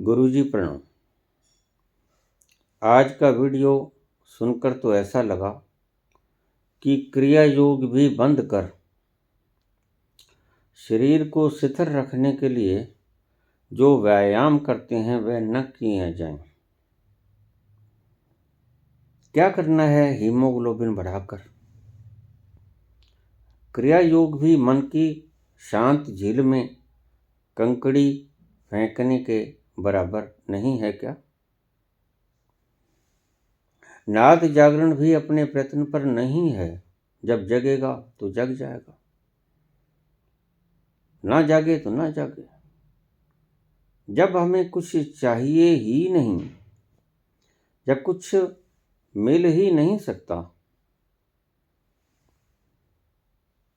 गुरुजी प्रणाम। आज का वीडियो सुनकर तो ऐसा लगा कि क्रिया योग भी बंद कर शरीर को शिथिल रखने के लिए जो व्यायाम करते हैं वह न किए जाएं। क्या करना है हीमोग्लोबिन बढ़ाकर? क्रिया योग भी मन की शांत झील में कंकड़ी फेंकने के बराबर नहीं है क्या? नाद जागरण भी अपने प्रयत्न पर नहीं है। जब जगेगा तो जग जाएगा, ना जागे तो ना जागे। जब हमें कुछ चाहिए ही नहीं, जब कुछ मिल ही नहीं सकता,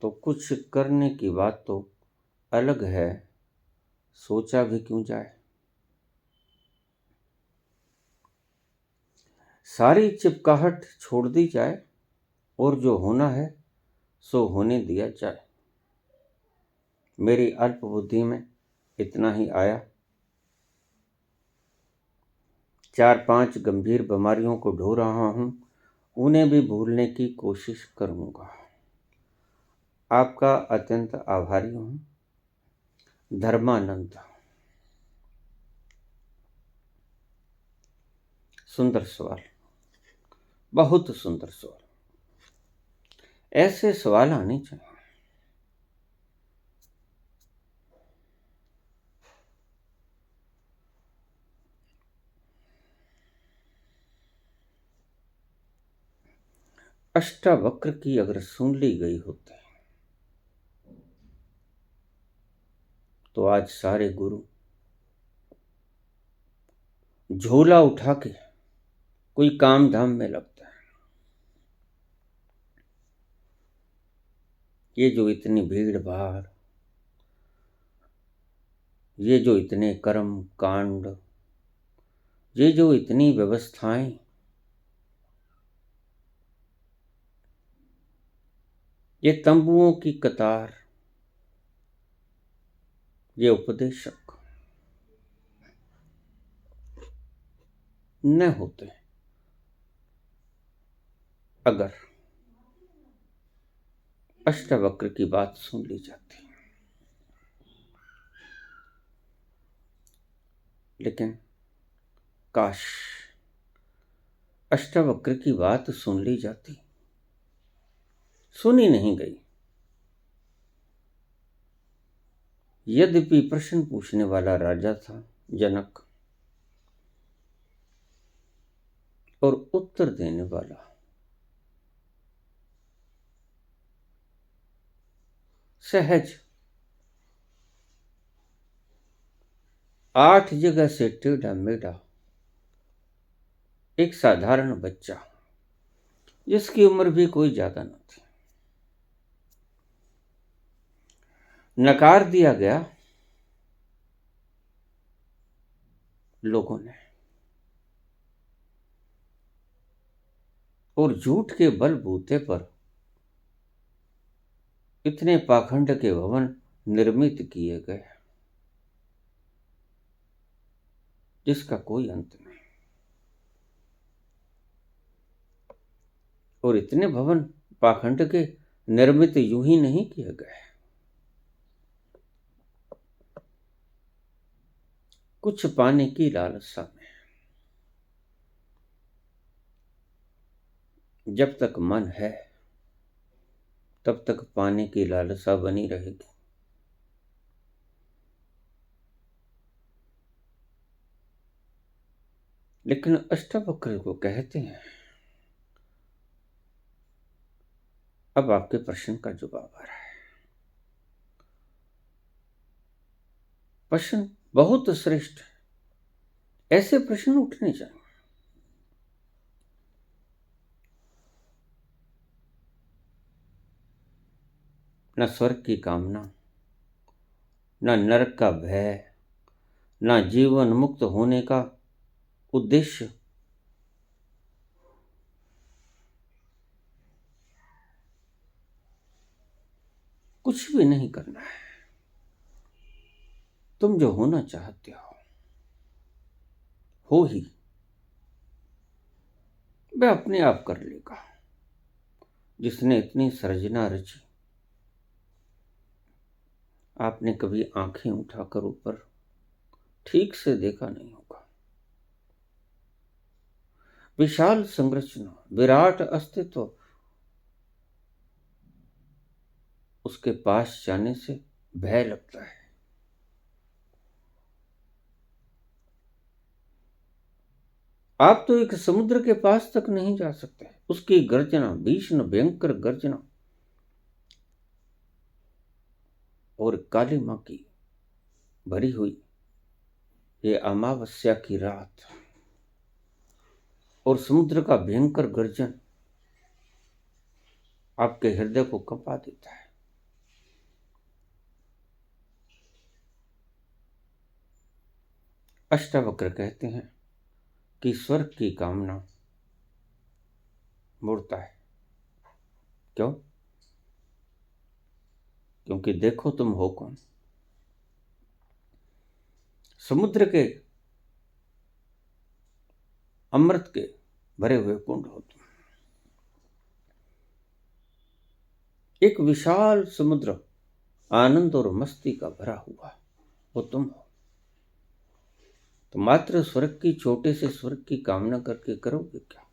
तो कुछ करने की बात तो अलग है, सोचा भी क्यों जाए। सारी चिपकाहट छोड़ दी जाए और जो होना है सो होने दिया जाए। मेरी अल्प बुद्धि में इतना ही आया। 4-5 गंभीर बीमारियों को ढो रहा हूं, उन्हें भी भूलने की कोशिश करूंगा। आपका अत्यंत आभारी हूं, धर्मानंद। सुंदर सवाल, बहुत सुंदर सवाल। ऐसे सवाल आने चाहिए। अष्टावक्र की अगर सुन ली गई होती तो आज सारे गुरु झोला उठा के कोई काम धाम में लगता है। ये जो इतनी भीड़ भाड़, ये जो इतने कर्म कांड, ये जो इतनी व्यवस्थाएं, ये तंबुओं की कतार, ये उपदेशक न होते अगर अष्टावक्र की बात सुन ली जाती। लेकिन काश अष्टावक्र की बात सुन ली जाती, सुनी नहीं गई। यद्यपि प्रश्न पूछने वाला राजा था जनक और उत्तर देने वाला सहज 8 जगह से टेढ़ा मेढ़ा एक साधारण बच्चा, जिसकी उम्र भी कोई ज्यादा न थी। नकार दिया गया लोगों ने और झूठ के बलबूते पर इतने पाखंड के भवन निर्मित किए गए जिसका कोई अंत नहीं। और इतने भवन पाखंड के निर्मित यूं ही नहीं किए गए। कुछ पाने की लालसा में जब तक मन है तब तक पाने की लालसा बनी रहेगी। लेकिन अष्टावक्र को कहते हैं, अब आपके प्रश्न का जवाब आ रहा है। प्रश्न बहुत श्रेष्ठ है, ऐसे प्रश्न उठने चाहिए। न स्वर्ग की कामना, न नरक का भय, न जीवन मुक्त होने का उद्देश्य, कुछ भी नहीं करना है। तुम जो होना चाहते हो हो ही, वह अपने आप कर लेगा। जिसने इतनी सर्जना रची, आपने कभी आंखें उठाकर ऊपर ठीक से देखा नहीं होगा। विशाल संरचना, विराट अस्तित्व, उसके पास जाने से भय लगता है। आप तो एक समुद्र के पास तक नहीं जा सकते। उसकी गर्जना, भीषण भयंकर गर्जना, और काली मां की भरी हुई ये अमावस्या की रात और समुद्र का भयंकर गर्जन आपके हृदय को कंपा देता है। अष्टावक्र कहते हैं कि स्वर्ग की कामना मूर्ता है। क्यों? क्योंकि देखो तुम हो कौन। समुद्र के अमृत के भरे हुए कुंड हो तुम। एक विशाल समुद्र आनंद और मस्ती का भरा हुआ, वो तुम हो। तो मात्र स्वर्ग की, छोटे से स्वर्ग की कामना करके करोगे क्या?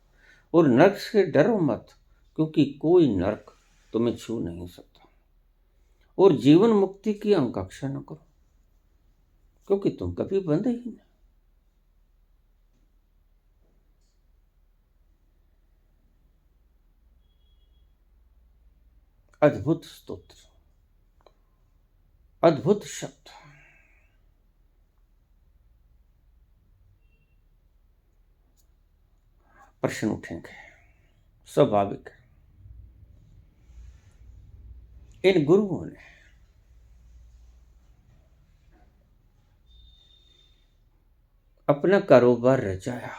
और नरक से डरो मत, क्योंकि कोई नरक तुम्हें छू नहीं सकता। और जीवन मुक्ति की आकांक्षा न करो, क्योंकि तुम कभी बंधे ही नहीं। अद्भुत स्तोत्र, अद्भुत शब्द। प्रश्न उठेंगे, स्वाभाविक है। इन गुरुओं ने अपना कारोबार रचाया,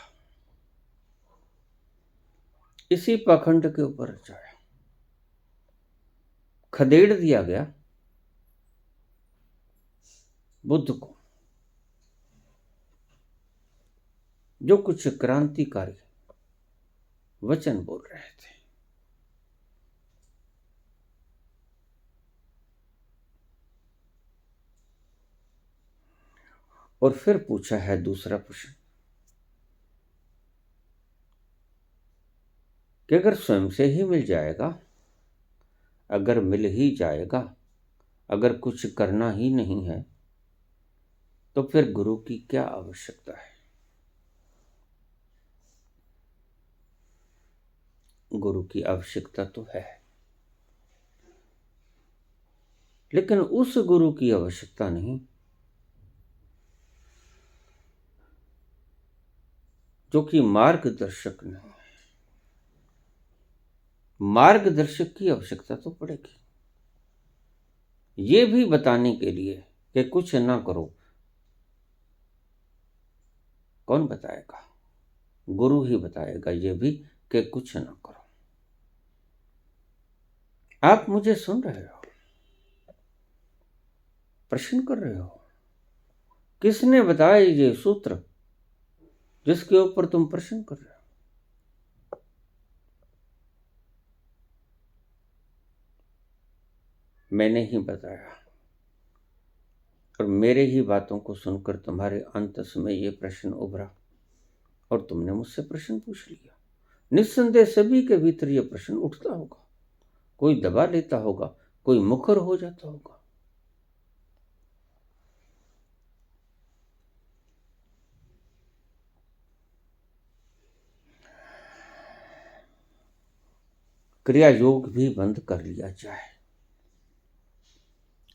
इसी पाखंड के ऊपर रचाया। खदेड़ दिया गया बुद्ध को, जो कुछ क्रांतिकारी वचन बोल रहे थे। और फिर पूछा है दूसरा प्रश्न कि अगर स्वयं से ही मिल जाएगा, अगर मिल ही जाएगा, अगर कुछ करना ही नहीं है, तो फिर गुरु की क्या आवश्यकता है? गुरु की आवश्यकता तो है, लेकिन उस गुरु की आवश्यकता नहीं जो कि मार्गदर्शक नहीं। मार्गदर्शक की आवश्यकता तो पड़ेगी, ये भी बताने के लिए कि कुछ ना करो। कौन बताएगा? गुरु ही बताएगा ये भी कि कुछ ना करो। आप मुझे सुन रहे हो, प्रश्न कर रहे हो, किसने बताया ये सूत्र जिसके ऊपर तुम प्रश्न कर रहे हो? मैंने ही बताया, और मेरे ही बातों को सुनकर तुम्हारे अंतस में ये प्रश्न उभरा और तुमने मुझसे प्रश्न पूछ लिया। निस्संदेह सभी के भीतर ये प्रश्न उठता होगा, कोई दबा लेता होगा, कोई मुखर हो जाता होगा। क्रिया योग भी बंद कर लिया जाए,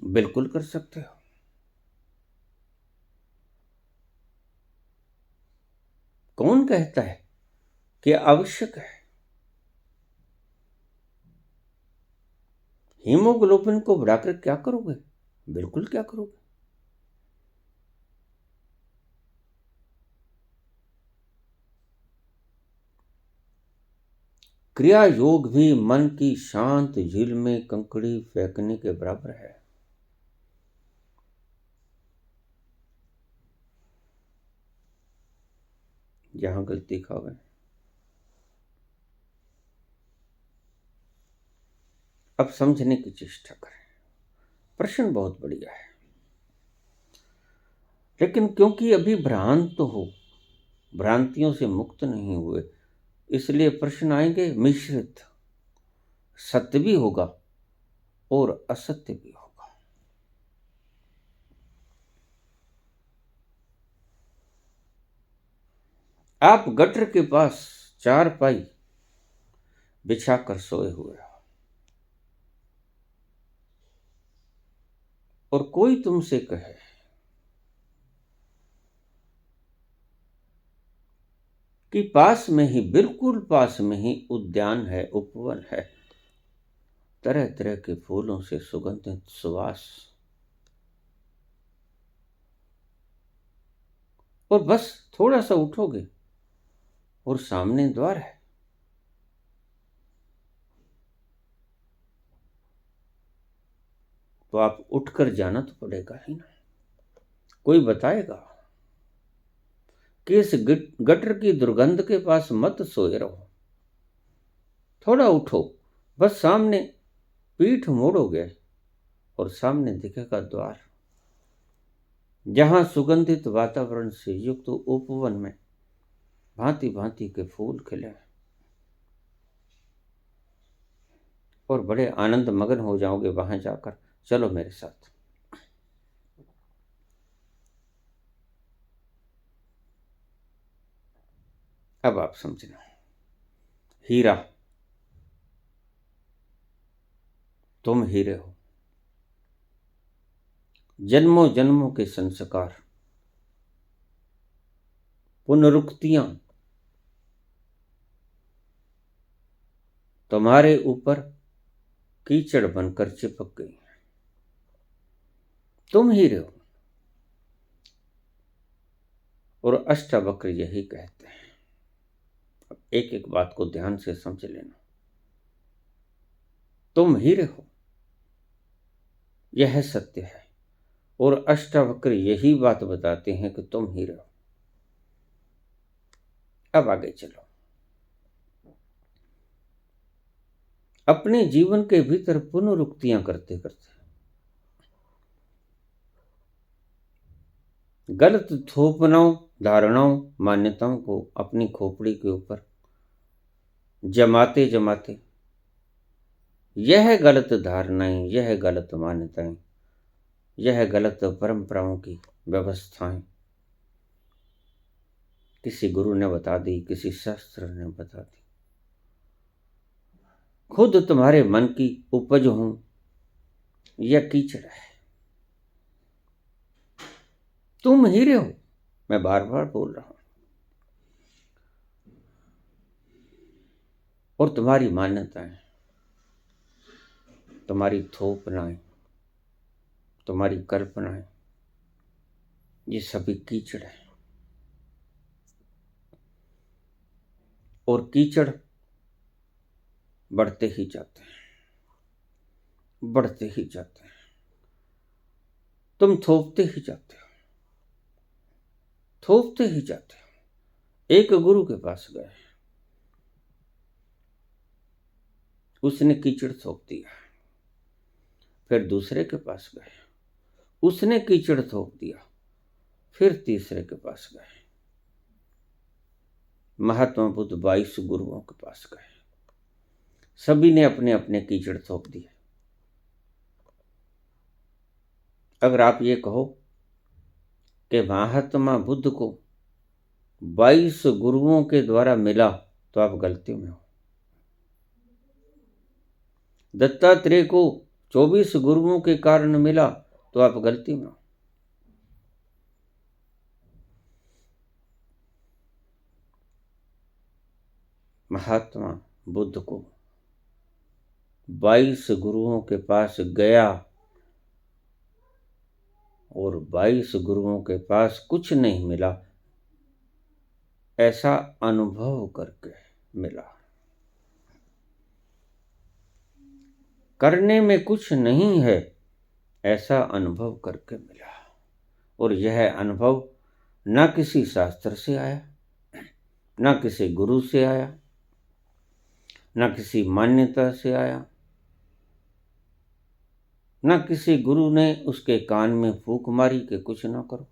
बिल्कुल कर सकते हो। कौन कहता है कि आवश्यक है? हीमोग्लोबिन को बढ़ाकर क्या करोगे? बिल्कुल क्या करोगे। क्रिया योग भी मन की शांत झील में कंकड़ी फेंकने के बराबर है। जहां गलती खा गए। अब समझने की चेष्टा करें। प्रश्न बहुत बढ़िया है, लेकिन क्योंकि अभी भ्रांत हो, भ्रांतियों से मुक्त नहीं हुए, इसलिए प्रश्न आएंगे मिश्रित। सत्य भी होगा और असत्य भी होगा। आप गटर के पास चारपाई बिछाकर सोए हुए हो और कोई तुमसे कहे कि पास में ही, बिल्कुल पास में ही उद्यान है, उपवन है, तरह तरह के फूलों से सुगंधित सुवास, और बस थोड़ा सा उठोगे और सामने द्वार है, तो आप उठकर जाना तो पड़ेगा ही ना। कोई बताएगा कि इस गटर की दुर्गंध के पास मत सोए रहो, थोड़ा उठो, बस सामने पीठ मोड़ोगे और सामने दिखेगा द्वार, जहां सुगंधित वातावरण से युक्त उपवन में भांति भांति के फूल खिले और बड़े आनंद मगन हो जाओगे वहां जाकर। चलो मेरे साथ। अब आप समझना, हीरा, तुम हीरे हो, जन्मों जन्मों के संस्कार, पुनरुक्तियां तुम्हारे ऊपर कीचड़ बनकर चिपक गई। तुम हीरे हो। और अष्टावक्र यही कहते हैं। अब एक एक बात को ध्यान से समझ लेना। तुम हीरे हो, यह सत्य है, और अष्टावक्र यही बात बताते हैं कि तुम हीरे हो। अब आगे चलो। अपने जीवन के भीतर पुनरुक्तियां करते करते गलत थोपनाओं, धारणाओं, मान्यताओं को अपनी खोपड़ी के ऊपर जमाते जमाते, यह गलत धारणाएं, यह गलत मान्यताएं, यह गलत परंपराओं की व्यवस्थाएं किसी गुरु ने बता दी, किसी शास्त्र ने बता दी, खुद तुम्हारे मन की उपज हूं, यह कीचड़ है। तुम हीरे हो, मैं बार बार बोल रहा हूं, और तुम्हारी मान्यताएं, तुम्हारी थोपनाएं, तुम्हारी कल्पनाएं, ये सभी कीचड़ है। और कीचड़ बढ़ते ही जाते हैं, बढ़ते ही जाते हैं। तुम थोपते ही जाते हो, थोपते ही जाते हो। एक गुरु के पास गए, उसने कीचड़ थोप दिया। फिर दूसरे के पास गए, उसने कीचड़ थोप दिया। फिर तीसरे के पास गए। महात्मा बुद्ध 22 गुरुओं के पास गए, सभी ने अपने अपने कीचड़ थोप दिए। अगर आप ये कहो कि महात्मा बुद्ध को 22 गुरुओं के द्वारा मिला, तो आप गलती में हो। दत्तात्रेय को 24 गुरुओं के कारण मिला, तो आप गलती में हो। महात्मा बुद्ध को 22 गुरुओं के पास गया और 22 गुरुओं के पास कुछ नहीं मिला, ऐसा अनुभव करके मिला। करने में कुछ नहीं है, ऐसा अनुभव करके मिला। और यह अनुभव न किसी शास्त्र से आया, ना किसी गुरु से आया, ना किसी मान्यता से आया, ना किसी गुरु ने उसके कान में फूंक मारी कि कुछ ना करो।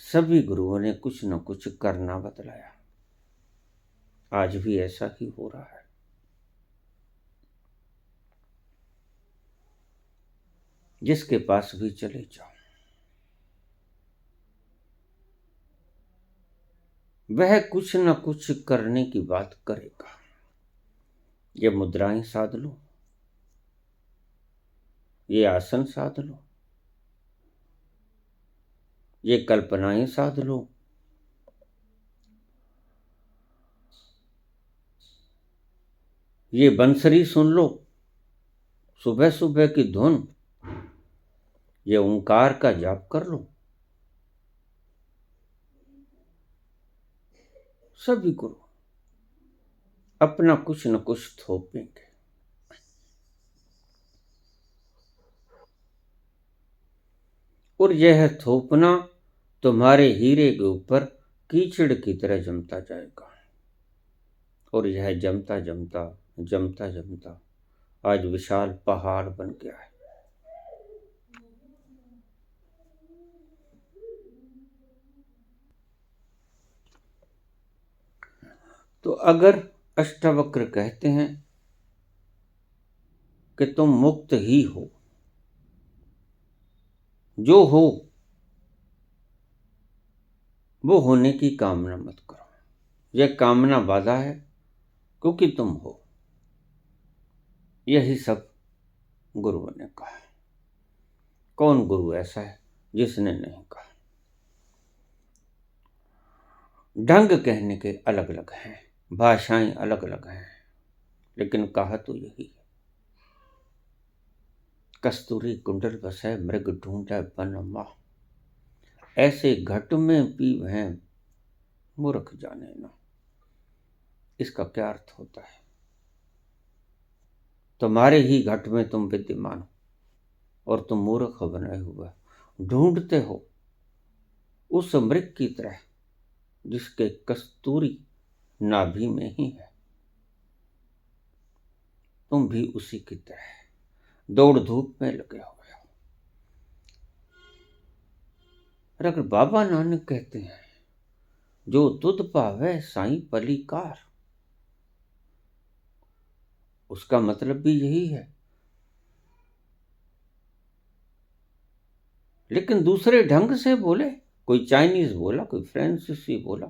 सभी गुरुओं ने कुछ न कुछ करना बतलाया। आज भी ऐसा ही हो रहा है। जिसके पास भी चले जाओ, वह कुछ न कुछ करने की बात करेगा। ये मुद्राएं साध लो, ये आसन साध लो, ये कल्पनाएं साध लो, ये बंसरी सुन लो, सुबह सुबह की धुन, ये ओंकार का जाप कर लो। सभी गुरु अपना कुछ न कुछ थोपेंगे। और यह थोपना तुम्हारे हीरे के ऊपर कीचड़ की तरह जमता जाएगा। और यह जमता जमता जमता जमता आज विशाल पहाड़ बन गया है। तो अगर अष्टावक्र कहते हैं कि तुम मुक्त ही हो, जो हो वो होने की कामना मत करो। यह कामना बाधा है, क्योंकि तुम हो। यही सब गुरुओं ने कहा। कौन गुरु ऐसा है जिसने नहीं कहा? ढंग कहने के अलग अलग हैं, भाषाएं अलग अलग हैं, लेकिन कहा तो यही है। कस्तूरी कुंडल बसै मृग ढूंढै बन माह, ऐसे घट में पीव हैं मूर्ख जाने ना। इसका क्या अर्थ होता है? तुम्हारे ही घट में तुम विद्यमान हो और तुम मूर्ख बनाए हुए ढूंढते हो उस मृग की तरह जिसके कस्तूरी नाभि में ही है। तुम भी उसी की तरह दौड़ धूप में लगे हुए हो। और अगर बाबा नानक कहते हैं जो तुध पावे साईं पलीकार, उसका मतलब भी यही है। लेकिन दूसरे ढंग से बोले, कोई चाइनीज बोला, कोई फ्रांसीसी बोला,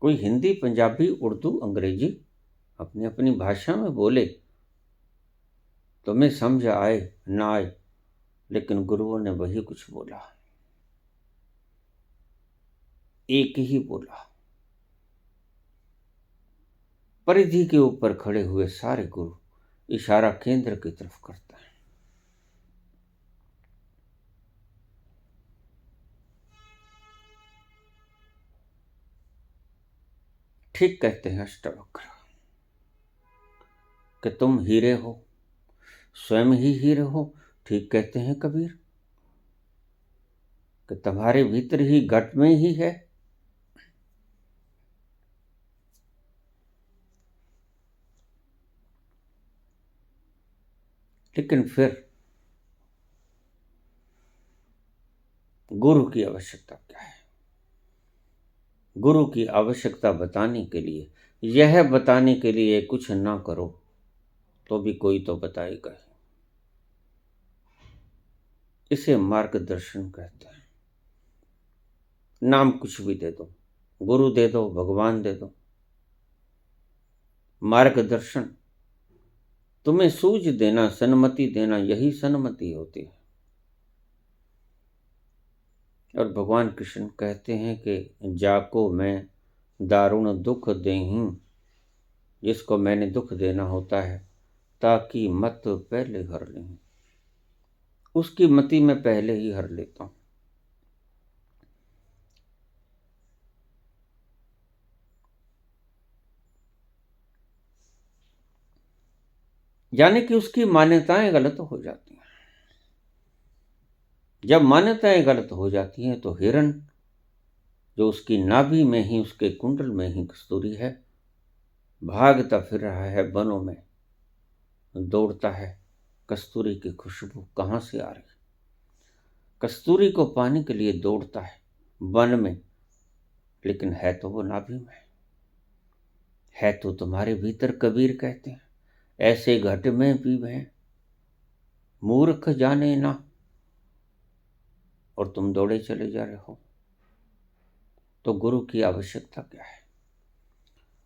कोई हिंदी, पंजाबी, उर्दू, अंग्रेजी अपनी अपनी भाषा में बोले, तुम्हें समझ आए ना आए, लेकिन गुरुओं ने वही कुछ बोला, एक ही बोला। परिधि के ऊपर खड़े हुए सारे गुरु इशारा केंद्र की तरफ करता है। ठीक कहते हैं अष्टावक्र कि तुम हीरे हो, स्वयं ही हीरे हो। ठीक कहते हैं कबीर कि तुम्हारे भीतर ही घट में ही है। लेकिन फिर गुरु की आवश्यकता क्या है? गुरु की आवश्यकता बताने के लिए, यह बताने के लिए कुछ ना करो तो भी कोई तो बताएगा ही। इसे मार्गदर्शन कहते हैं। नाम कुछ भी दे दो, गुरु दे दो, भगवान दे दो, मार्गदर्शन, तुम्हें सूझ देना, सन्मति देना, यही सन्मति होती है। और भगवान कृष्ण कहते हैं कि जाको मैं दारुण दुख देहीं, जिसको मैंने दुख देना होता है ताकि मत पहले हर लें, उसकी मति मैं पहले ही हर लेता हूं। यानी कि उसकी मान्यताएं गलत हो जाती हैं। जब मान्यताएं गलत हो जाती हैं तो हिरण जो उसकी नाभि में ही, उसके कुंडल में ही कस्तूरी है, भागता फिर रहा है वनों में, दौड़ता है। कस्तूरी की खुशबू कहाँ से आ रही? कस्तूरी को पाने के लिए दौड़ता है वन में, लेकिन है तो वो नाभि में, है तो तुम्हारे भीतर। कबीर कहते हैं, ऐसे घट में पीवें मूर्ख जाने ना, और तुम दौड़े चले जा रहे हो। तो गुरु की आवश्यकता क्या है?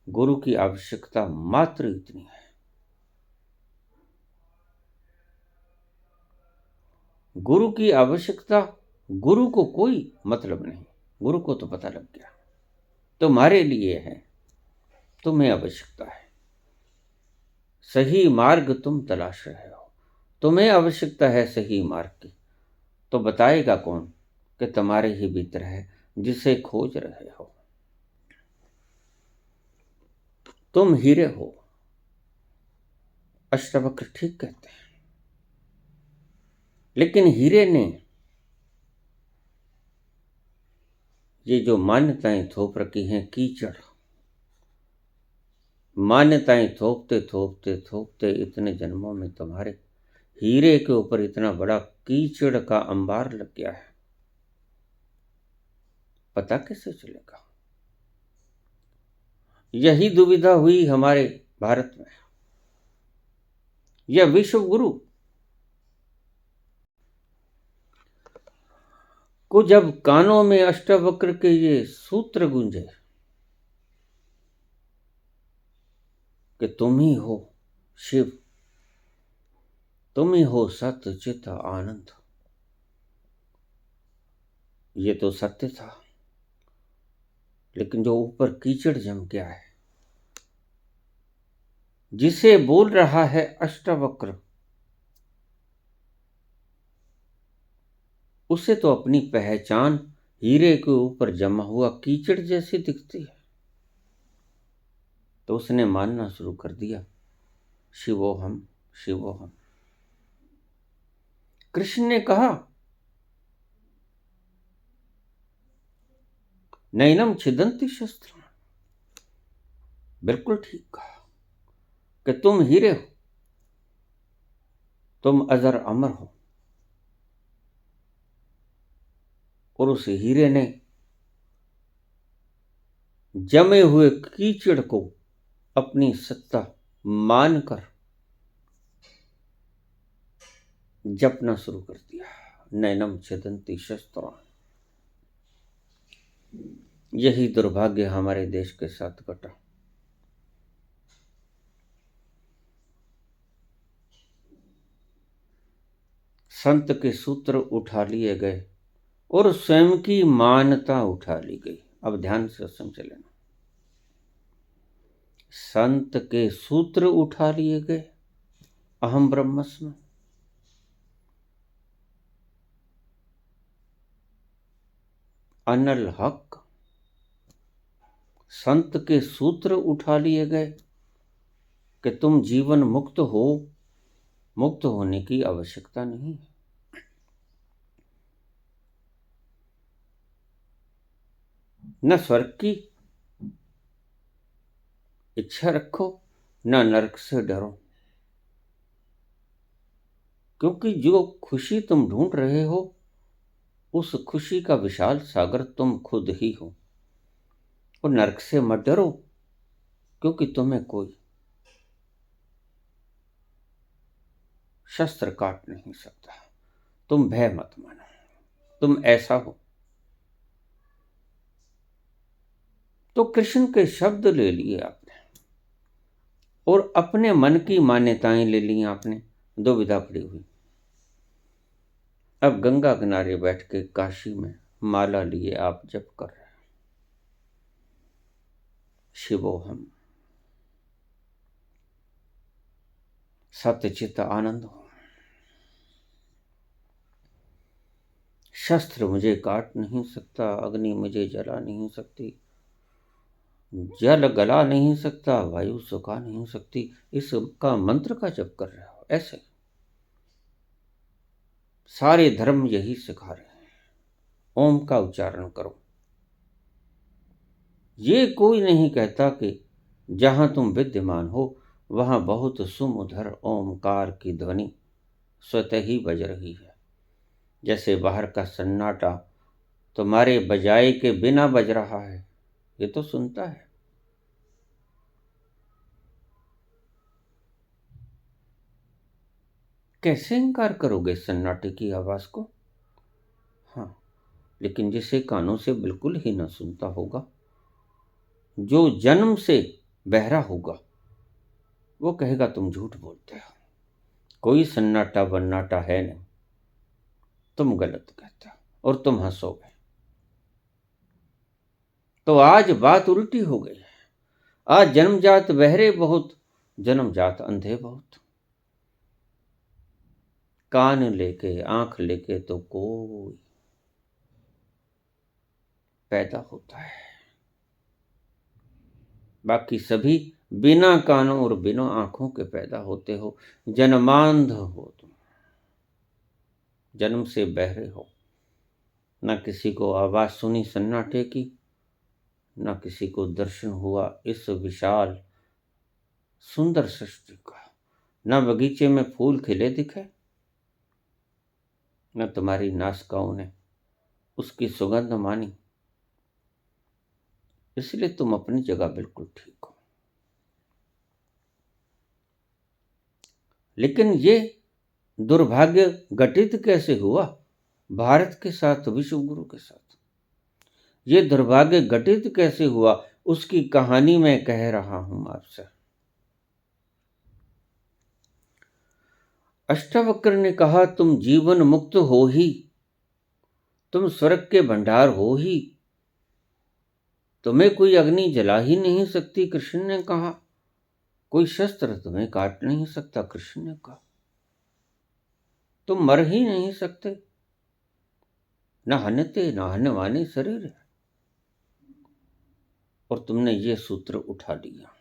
गुरु की आवश्यकता मात्र इतनी है, गुरु की आवश्यकता, गुरु को कोई मतलब नहीं, गुरु को तो पता लग गया तुम्हारे लिए है, तुम्हें आवश्यकता है, सही मार्ग तुम तलाश रहे हो, तुम्हें आवश्यकता है सही मार्ग की। तो बताएगा कौन कि तुम्हारे ही भीतर है, जिसे खोज रहे हो। तुम हीरे हो, अष्टवक्र ठीक कहते हैं, लेकिन हीरे ने ये जो मान्यताएं थोप रखी हैं, कीचड़, मान्यताएं थोपते थोपते थोपते इतने जन्मों में तुम्हारे हीरे के ऊपर इतना बड़ा कीचड़ का अंबार लग गया है, पता कैसे चलेगा? यही दुविधा हुई हमारे भारत में। यह विश्व गुरु को जब कानों में अष्टवक्र के ये सूत्र गूंजे कि तुम ही हो शिव, तुम ही हो सत्य चित आनंद, ये तो सत्य था, लेकिन जो ऊपर कीचड़ जम गया है, जिसे बोल रहा है अष्टवक्र, उसे तो अपनी पहचान हीरे के ऊपर जमा हुआ कीचड़ जैसी दिखती है। तो उसने मानना शुरू कर दिया, शिवोहम शिवोहम। कृष्ण ने कहा, नैनम छिदंती शस्त्र, बिल्कुल ठीक कहा कि तुम हीरे हो, तुम अजर अमर हो। और उस हीरे ने जमे हुए कीचड़ को अपनी सत्ता मानकर जपना शुरू कर दिया, नैनम छिदंती शस्त्र। यही दुर्भाग्य हमारे देश के साथ घटा। संत के सूत्र उठा लिए गए और स्वयं की मान्यता उठा ली गई। अब ध्यान से समझ लेना, संत के सूत्र उठा लिए गए, अहम ब्रह्मस्मि, अनल हक। संत के सूत्र उठा लिए गए कि तुम जीवन मुक्त हो, मुक्त होने की आवश्यकता नहीं है। न स्वर्ग की इच्छा रखो, न नरक से डरो, क्योंकि जो खुशी तुम ढूंढ रहे हो, उस खुशी का विशाल सागर तुम खुद ही हो। और नरक से मत डरो, क्योंकि तुम्हें कोई शस्त्र काट नहीं सकता। तुम भय मत मानो, तुम ऐसा हो। तो कृष्ण के शब्द ले लिए आपने और अपने मन की मान्यताएं ले ली आपने, दुविधा पड़ी हुई। अब गंगा किनारे बैठ के काशी में माला लिए आप जप कर रहे हैं, शिवोहम, सत्यचित आनंद हो। शस्त्र मुझे काट नहीं सकता, अग्नि मुझे जला नहीं सकती, जल गला नहीं सकता, वायु सुखा नहीं सकती। इसका मंत्र का जप कर रहे हो। ऐसे सारे धर्म यही सिखा रहे हैं, ओम का उच्चारण करो, ये कोई नहीं कहता कि जहां तुम विद्यमान हो वहां बहुत सुमधुर ओमकार की ध्वनि स्वतः ही बज रही है, जैसे बाहर का सन्नाटा तुम्हारे बजाए के बिना बज रहा है। ये तो सुनता है। कैसे इनकार करोगे सन्नाटे की आवाज को? हाँ, लेकिन जिसे कानों से बिल्कुल ही न सुनता होगा, जो जन्म से बहरा होगा, वो कहेगा तुम झूठ बोलते हो, कोई सन्नाटा वन्नाटा है नहीं, तुम गलत कहते हो, और तुम हंसोगे। तो आज बात उल्टी हो गई है। आज जन्मजात बहरे बहुत, जन्मजात अंधे बहुत। कान लेके आंख लेके तो कोई पैदा होता है, बाकी सभी बिना कानों और बिना आंखों के पैदा होते हो। जन्मांध हो तुम, जन्म से बहरे हो। न किसी को आवाज सुनी सन्नाटे की, न किसी को दर्शन हुआ इस विशाल सुंदर सृष्टि का, न बगीचे में फूल खिले दिखे, न तुम्हारी नासिकाओं ने उसकी सुगंध मानी। इसलिए तुम अपनी जगह बिल्कुल ठीक हो। लेकिन ये दुर्भाग्य घटित कैसे हुआ भारत के साथ, विश्व गुरु के साथ? ये दुर्भाग्य घटित कैसे हुआ, उसकी कहानी मैं कह रहा हूं आपसे। अष्टावक्र ने कहा, तुम जीवन मुक्त हो ही, तुम स्वर्ग के भंडार हो ही, तुम्हें कोई अग्नि जला ही नहीं सकती, कृष्ण ने कहा। कोई शस्त्र तुम्हें काट नहीं सकता, कृष्ण ने कहा। तुम मर ही नहीं सकते, न हनते न हनने वाले शरीर है। और तुमने ये सूत्र उठा लिया।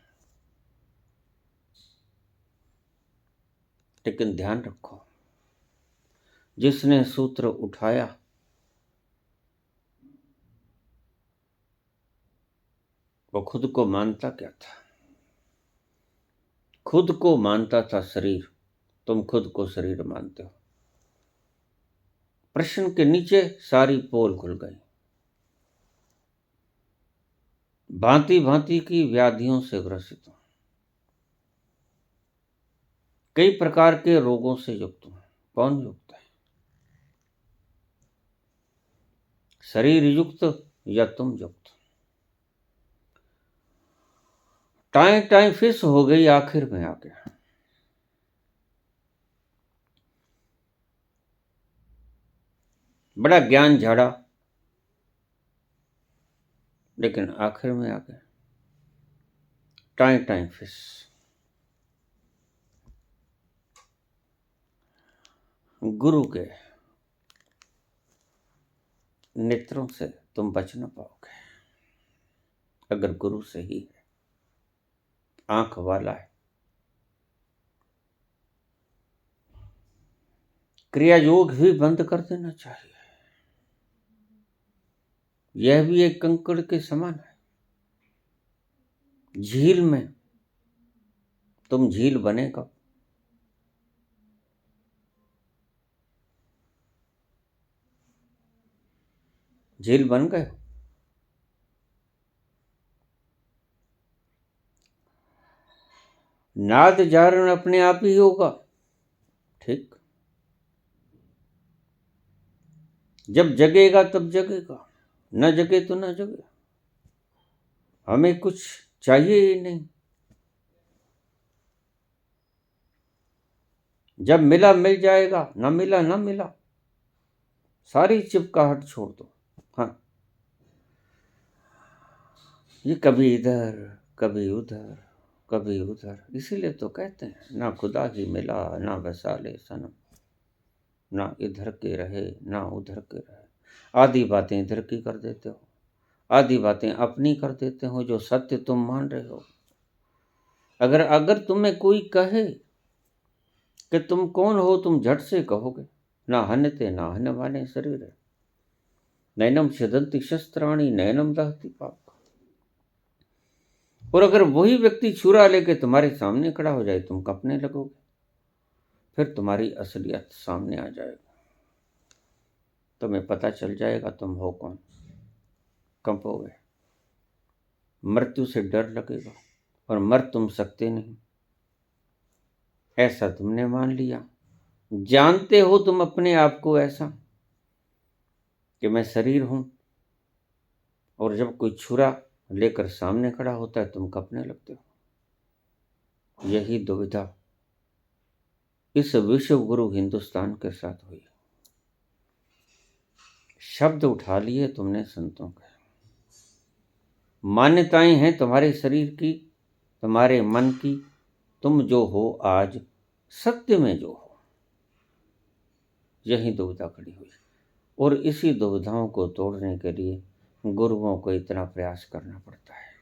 लेकिन ध्यान रखो, जिसने सूत्र उठाया वो खुद को मानता क्या था? खुद को मानता था शरीर। तुम खुद को शरीर मानते हो। प्रश्न के नीचे सारी पोल खुल गई। भांति भांति की व्याधियों से ग्रसित हूं, कई प्रकार के रोगों से युक्त हूं। कौन युक्त है? शरीर युक्त या तुम युक्त? टाइम टाइम फिस हो गई, आखिर में आ गया। बड़ा ज्ञान झाड़ा, लेकिन आखिर में आ गया। टाइम टाइम फिस। गुरु के नेत्रों से तुम बच न पाओगे। अगर गुरु से ही है, आंख वाला है, क्रिया योग भी बंद कर देना चाहिए। यह भी एक कंकड़ के समान है। झील में तुम झील बनेगा, झील बन गए। नाद जारण अपने आप ही होगा, ठीक। जब जगेगा तब जगेगा, न जगे तो न जगे। हमें कुछ चाहिए ही नहीं। जब मिला मिल जाएगा, न मिला न मिला। सारी चिपकाहट छोड़ दो। हाँ, ये कभी इधर कभी उधर कभी उधर, इसीलिए तो कहते हैं ना खुदा ही मिला ना वैसाले सनम, ना इधर के रहे ना उधर के रहे। आधी बातें इधर की कर देते हो, आधी बातें अपनी कर देते हो, जो सत्य तुम मान रहे हो। अगर अगर तुम्हें कोई कहे कि तुम कौन हो, तुम झट से कहोगे ना हन्यते ना हन्य वाले शरीर है, नैनम छिदन्ति शस्त्राणि नैनम दहति पाप। और अगर वही व्यक्ति छुरा लेके तुम्हारे सामने खड़ा हो जाए, तुम कंपने लगोगे, फिर तुम्हारी असलियत सामने आ जाएगा, तुम्हें पता चल जाएगा तुम हो कौन, कंपोगे, मृत्यु से डर लगेगा और मर तुम सकते नहीं। ऐसा तुमने मान लिया, जानते हो तुम अपने आप को ऐसा कि मैं शरीर हूं, और जब कोई छुरा लेकर सामने खड़ा होता है तुम कंपने लगते हो। यही दुविधा इस विश्व गुरु हिंदुस्तान के साथ हुई। शब्द उठा लिए तुमने संतों के, मान्यताएं हैं तुम्हारे शरीर की, तुम्हारे मन की, तुम जो हो आज सत्य में जो हो। यही दुविधा खड़ी हुई, और इसी दुविधाओं को तोड़ने के लिए गुरुओं को इतना प्रयास करना पड़ता है।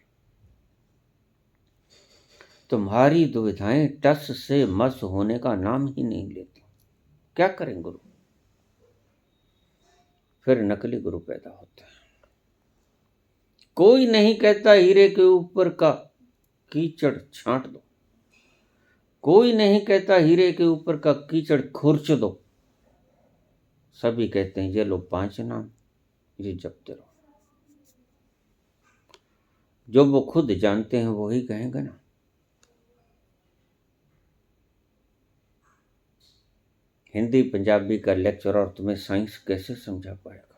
तुम्हारी दुविधाएं टस से मस होने का नाम ही नहीं लेती। क्या करें गुरु? फिर नकली गुरु पैदा होते हैं। कोई नहीं कहता हीरे के ऊपर का कीचड़ छांट दो, कोई नहीं कहता हीरे के ऊपर का कीचड़ खुरच दो। सभी कहते हैं ये लो 5 नाम, ये जपते रहो। जो वो खुद जानते हैं वो ही कहेंगे ना। हिंदी पंजाबी का लेक्चर और तुम्हें साइंस कैसे समझा पाएगा?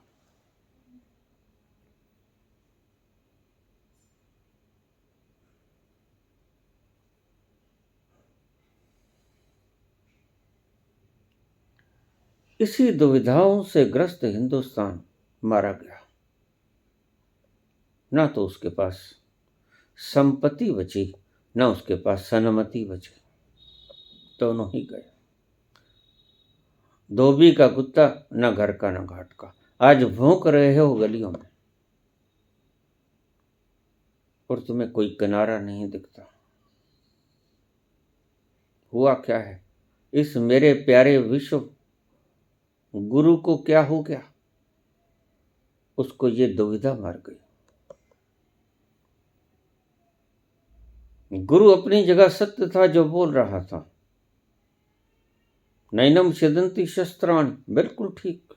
इसी दुविधाओं से ग्रस्त हिंदुस्तान मारा गया। ना तो उसके पास संपत्ति बची, ना उसके पास सन्मति बची, दोनों ही गए। धोबी का कुत्ता, न घर का न घाट का। आज भौंक रहे हो गलियों में और तुम्हें कोई किनारा नहीं दिखता। हुआ क्या है? इस मेरे प्यारे विश्व गुरु को क्या हो गया? उसको ये दुविधा मार गई। गुरु अपनी जगह सत्य था जो बोल रहा था, नैनम छिदन्ति शस्त्राणि, बिल्कुल ठीक।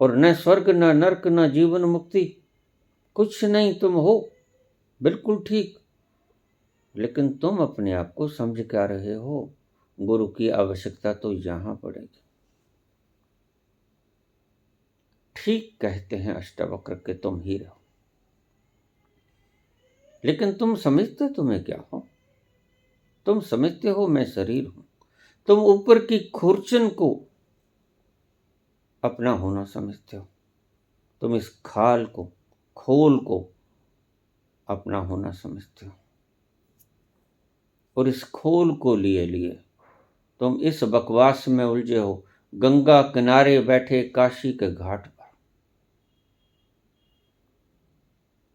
और न स्वर्ग न नरक न जीवन मुक्ति, कुछ नहीं, तुम हो, बिल्कुल ठीक। लेकिन तुम अपने आप को समझ क्या रहे हो? गुरु की आवश्यकता तो यहां पड़ेगी। ठीक कहते हैं अष्टावक्र के तुम ही रहो, लेकिन तुम समझते तुम्हें क्या हो? तुम समझते हो मैं शरीर हूं। तुम ऊपर की खुरचन को अपना होना समझते हो। तुम इस खाल को, खोल को अपना होना समझते हो, और इस खोल को लिए लिए तुम इस बकवास में उलझे हो, गंगा किनारे बैठे काशी के घाट पर।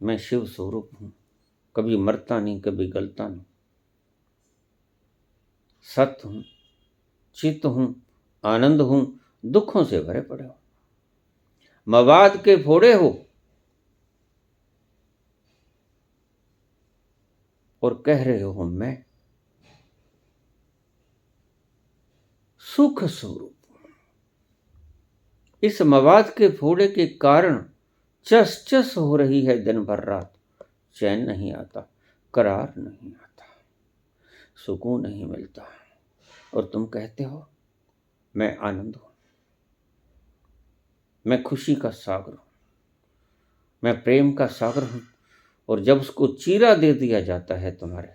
मैं शिव स्वरूप हूं, कभी मरता नहीं, कभी गलता नहीं। सत्य हूं, चित हूं, आनंद हूं, दुखों से भरे पड़े हो, मवाद के फोड़े हो और कह रहे हो मैं सुख स्वरूप। इस मवाद के फोड़े के कारण चस चस हो रही है दिन भर रात। चैन नहीं आता, करार नहीं आता, सुकून नहीं मिलता, और तुम कहते हो मैं आनंद हूं, मैं खुशी का सागर हूं, मैं प्रेम का सागर हूं। और जब उसको चीरा दे दिया जाता है, तुम्हारे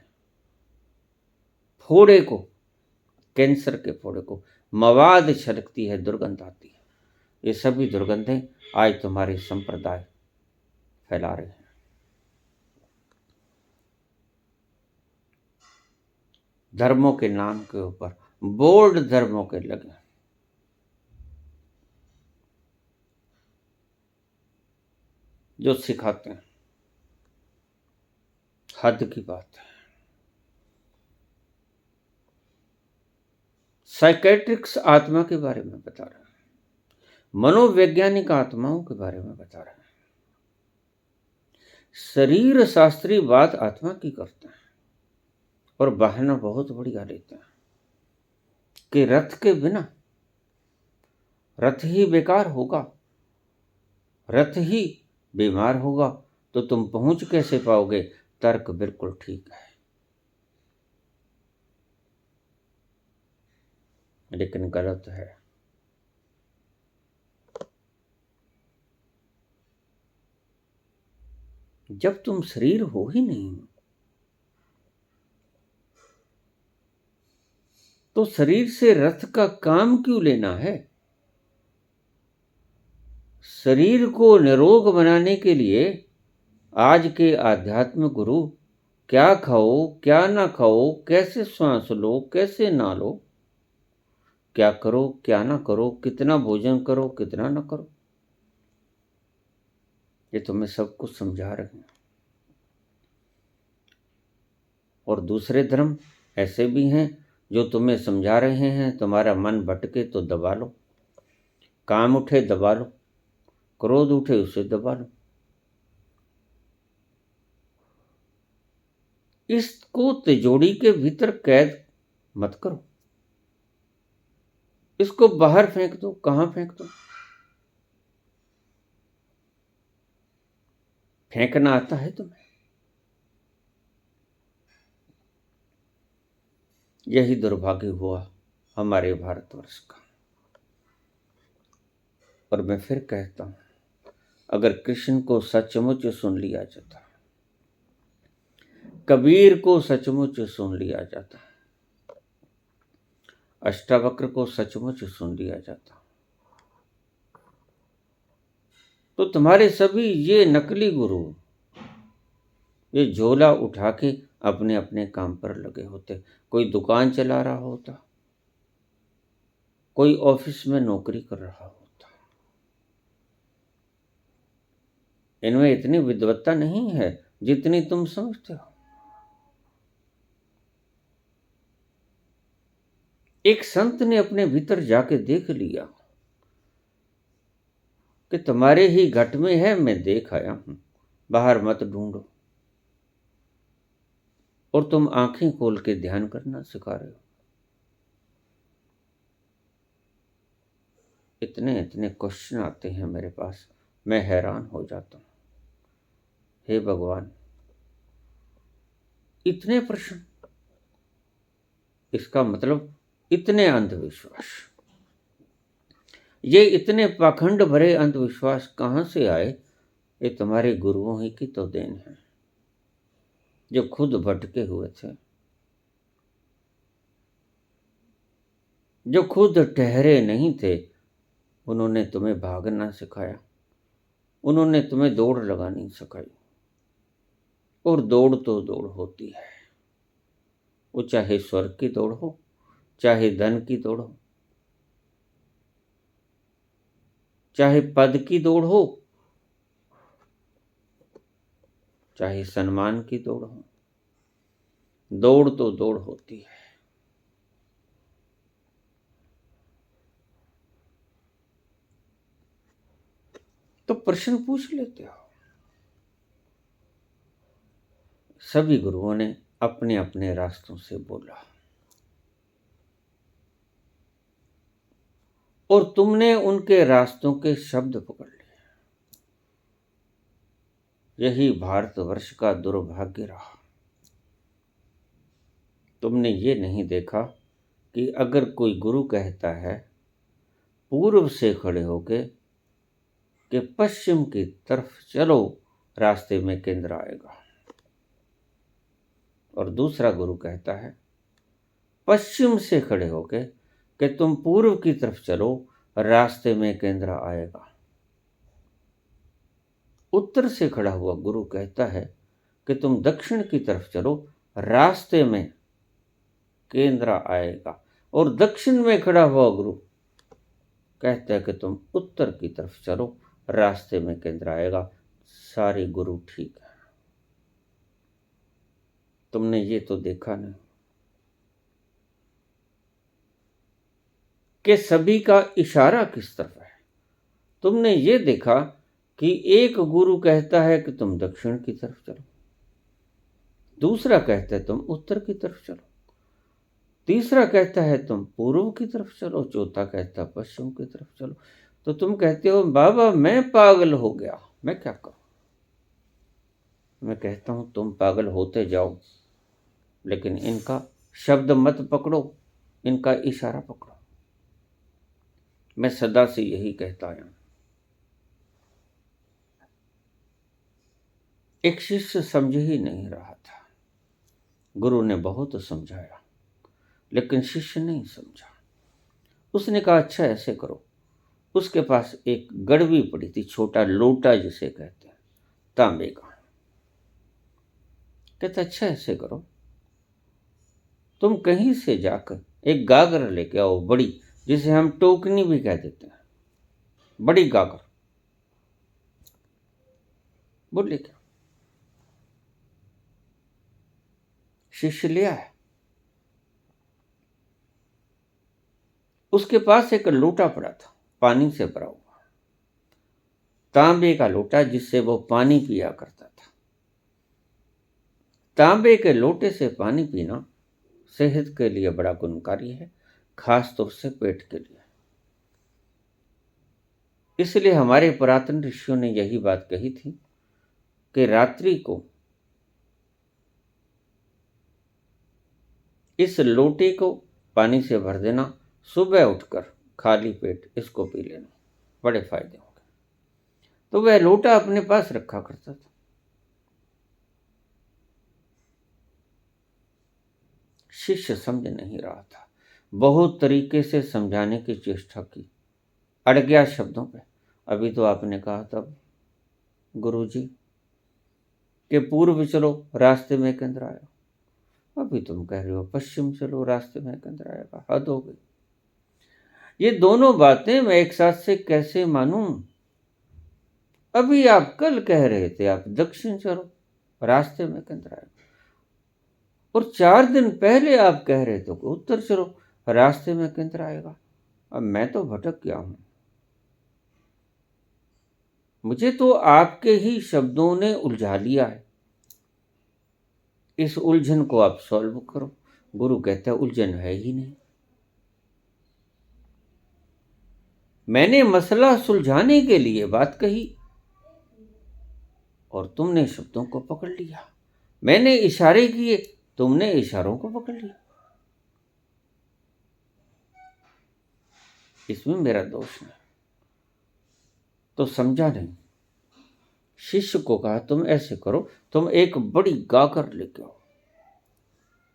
फोड़े को, कैंसर के फोड़े को, मवाद छलकती है, दुर्गंध आती है। ये सभी दुर्गंधें आज तुम्हारे संप्रदाय फैला रहे हैं। धर्मों के नाम के ऊपर बोर्ड धर्मों के लगे, जो सिखाते हैं, हद की बात है। साइकेट्रिक्स आत्मा के बारे में बता रहे हैं, मनोवैज्ञानिक आत्माओं के बारे में बता रहे हैं, शरीर शास्त्री बात आत्मा की करते हैं और बहाना बहुत बढ़िया लेते हैं कि रथ के बिना रथ ही बेकार होगा, रथ ही बीमार होगा, तो तुम पहुंच कैसे पाओगे। तर्क बिल्कुल ठीक है, लेकिन गलत है। जब तुम शरीर हो ही नहीं तो शरीर से रथ का काम क्यों लेना है। शरीर को निरोग बनाने के लिए आज के आध्यात्म गुरु क्या खाओ क्या ना खाओ, कैसे श्वास लो कैसे ना लो, क्या करो क्या ना करो, कितना भोजन करो कितना ना करो, ये तुम्हें सब कुछ समझा रहे हैं। और दूसरे धर्म ऐसे भी हैं जो तुम्हें समझा रहे हैं, तुम्हारा मन भटके तो दबा लो, काम उठे दबा लो, क्रोध उठे उसे दबा लो। इसको तिजोरी के भीतर कैद मत करो, इसको बाहर फेंक दो। कहां फेंक दो। फेंकना आता है तुम्हें। यही दुर्भाग्य हुआ हमारे भारतवर्ष का। और मैं फिर कहता हूं, अगर कृष्ण को सचमुच सुन लिया जाता, कबीर को सचमुच सुन लिया जाता, अष्टावक्र को सचमुच सुन लिया जाता, तो तुम्हारे सभी ये नकली गुरु ये झोला उठा के अपने अपने काम पर लगे होते। कोई दुकान चला रहा होता, कोई ऑफिस में नौकरी कर रहा होता। इनमें इतनी विद्वत्ता नहीं है जितनी तुम समझते हो। एक संत ने अपने भीतर जाके देख लिया कि तुम्हारे ही घट में है, मैं देख आया हूं, बाहर मत ढूंढो। और तुम आंखें खोल के ध्यान करना सिखा रहे हो। इतने इतने क्वेश्चन आते हैं मेरे पास, मैं हैरान हो जाता हूं। हे भगवान, इतने प्रश्न, इसका मतलब इतने अंधविश्वास, ये इतने पाखंड भरे अंधविश्वास कहां से आए। ये तुम्हारे गुरुओं ही की तो देन है, जो खुद भटके हुए थे, जो खुद ठहरे नहीं थे। उन्होंने तुम्हें भागना सिखाया, उन्होंने तुम्हें दौड़ लगानी सिखाई। और दौड़ तो दौड़ होती है, वो चाहे स्वर्ग की दौड़ हो, चाहे धन की दौड़ हो, चाहे पद की दौड़ हो, चाहे सम्मान की दौड़ हो, दौड़ तो दौड़ होती है। तो प्रश्न पूछ लेते हो। सभी गुरुओं ने अपने अपने रास्तों से बोला और तुमने उनके रास्तों के शब्द पकड़ लिए। यही भारतवर्ष का दुर्भाग्य रहा। तुमने ये नहीं देखा कि अगर कोई गुरु कहता है पूर्व से खड़े होके कि पश्चिम की तरफ चलो, रास्ते में केंद्र आएगा, और दूसरा गुरु कहता है पश्चिम से खड़े होके कि तुम पूर्व की तरफ चलो, रास्ते में केंद्र आएगा। उत्तर से खड़ा हुआ गुरु कहता है कि तुम दक्षिण की तरफ चलो, रास्ते में केंद्र आएगा। और दक्षिण में खड़ा हुआ गुरु कहता है कि तुम उत्तर की तरफ चलो, रास्ते में केंद्र आएगा। सारे गुरु ठीक है। तुमने ये तो देखा नहीं कि सभी का इशारा किस तरफ है। तुमने ये देखा कि एक गुरु कहता है कि तुम दक्षिण की तरफ चलो, दूसरा कहता है तुम उत्तर की तरफ चलो, तीसरा कहता है तुम पूर्व की तरफ चलो, चौथा कहता है पश्चिम की तरफ चलो। तो तुम कहते हो बाबा मैं पागल हो गया, मैं क्या करूं? मैं कहता हूं तुम पागल होते जाओ, लेकिन इनका शब्द मत पकड़ो, इनका इशारा पकड़ो। मैं सदा से यही कहता आया हूं। एक शिष्य समझ ही नहीं रहा था, गुरु ने बहुत समझाया लेकिन शिष्य नहीं समझा। उसने कहा अच्छा ऐसे करो। उसके पास एक गड़वी पड़ी थी, छोटा लोटा जिसे कहते हैं, तांबे का। कहता अच्छा ऐसे करो, तुम कहीं से जाकर एक गागर लेके आओ, बड़ी, जिसे हम टोकनी भी कह देते हैं, बड़ी गागर। बोले क्या? शिष्य ले आया। उसके पास एक लोटा पड़ा था, पानी से भरा हुआ, तांबे का लोटा, जिससे वो पानी पिया करता था। तांबे के लोटे से पानी पीना सेहत के लिए बड़ा गुणकारी है, खास तौर से पेट के लिए। इसलिए हमारे पुरातन ऋषियों ने यही बात कही थी कि रात्रि को इस लोटे को पानी से भर देना, सुबह उठकर खाली पेट इसको पी लेना, बड़े फायदे होंगे। तो वह लोटा अपने पास रखा करता था। शिष्य समझ नहीं रहा था, बहुत तरीके से समझाने की चेष्टा की, अड़ गया शब्दों पे। अभी तो आपने कहा था गुरुजी कि पूर्व चलो रास्ते में केंद्र आया, अभी तुम कह रहे हो पश्चिम चलो रास्ते में केंद्र आएगा। हद हो गई। ये दोनों बातें मैं एक साथ से कैसे मानूं? अभी आप कल कह रहे थे आप दक्षिण चलो रास्ते में केंद्र आएगा, और 4 दिन पहले आप कह रहे थे उत्तर चलो रास्ते में केंद्र आएगा। अब मैं तो भटक गया हूं। मुझे तो आपके ही शब्दों ने उलझा लिया है। इस उलझन को आप सॉल्व करो। गुरु कहता है उलझन है ही नहीं। मैंने मसला सुलझाने के लिए बात कही और तुमने शब्दों को पकड़ लिया। मैंने इशारे किए, तुमने इशारों को पकड़ लिया। इसमें मेरा दोष नहीं। तो समझा नहीं। शिष्य को कहा तुम ऐसे करो, तुम एक बड़ी गागर लेके आओ।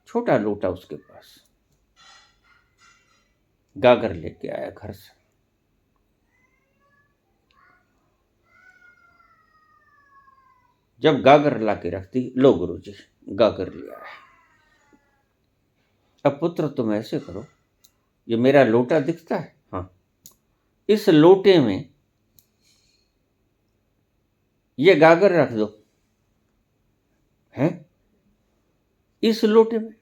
छोटा लोटा उसके पास, गागर लेके आया घर से। जब गागर ला के रखती, लो गुरुजी गागर ले आया। अब पुत्र तुम ऐसे करो, ये मेरा लोटा दिखता है, हाँ, इस लोटे में ये गागर रख दो। हैं? इस लोटे में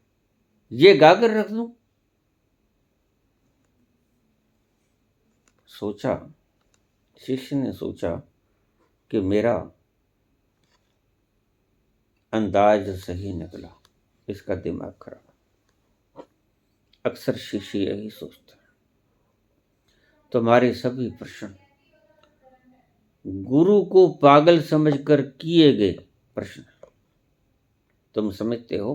ये गागर रख दूं? सोचा, शिष्य ने सोचा कि मेरा अंदाज सही निकला, इसका दिमाग खराब। अक्सर शिष्य यही सोचता है। तुम्हारे सभी प्रश्न गुरु को पागल समझकर किए गए प्रश्न। तुम समझते हो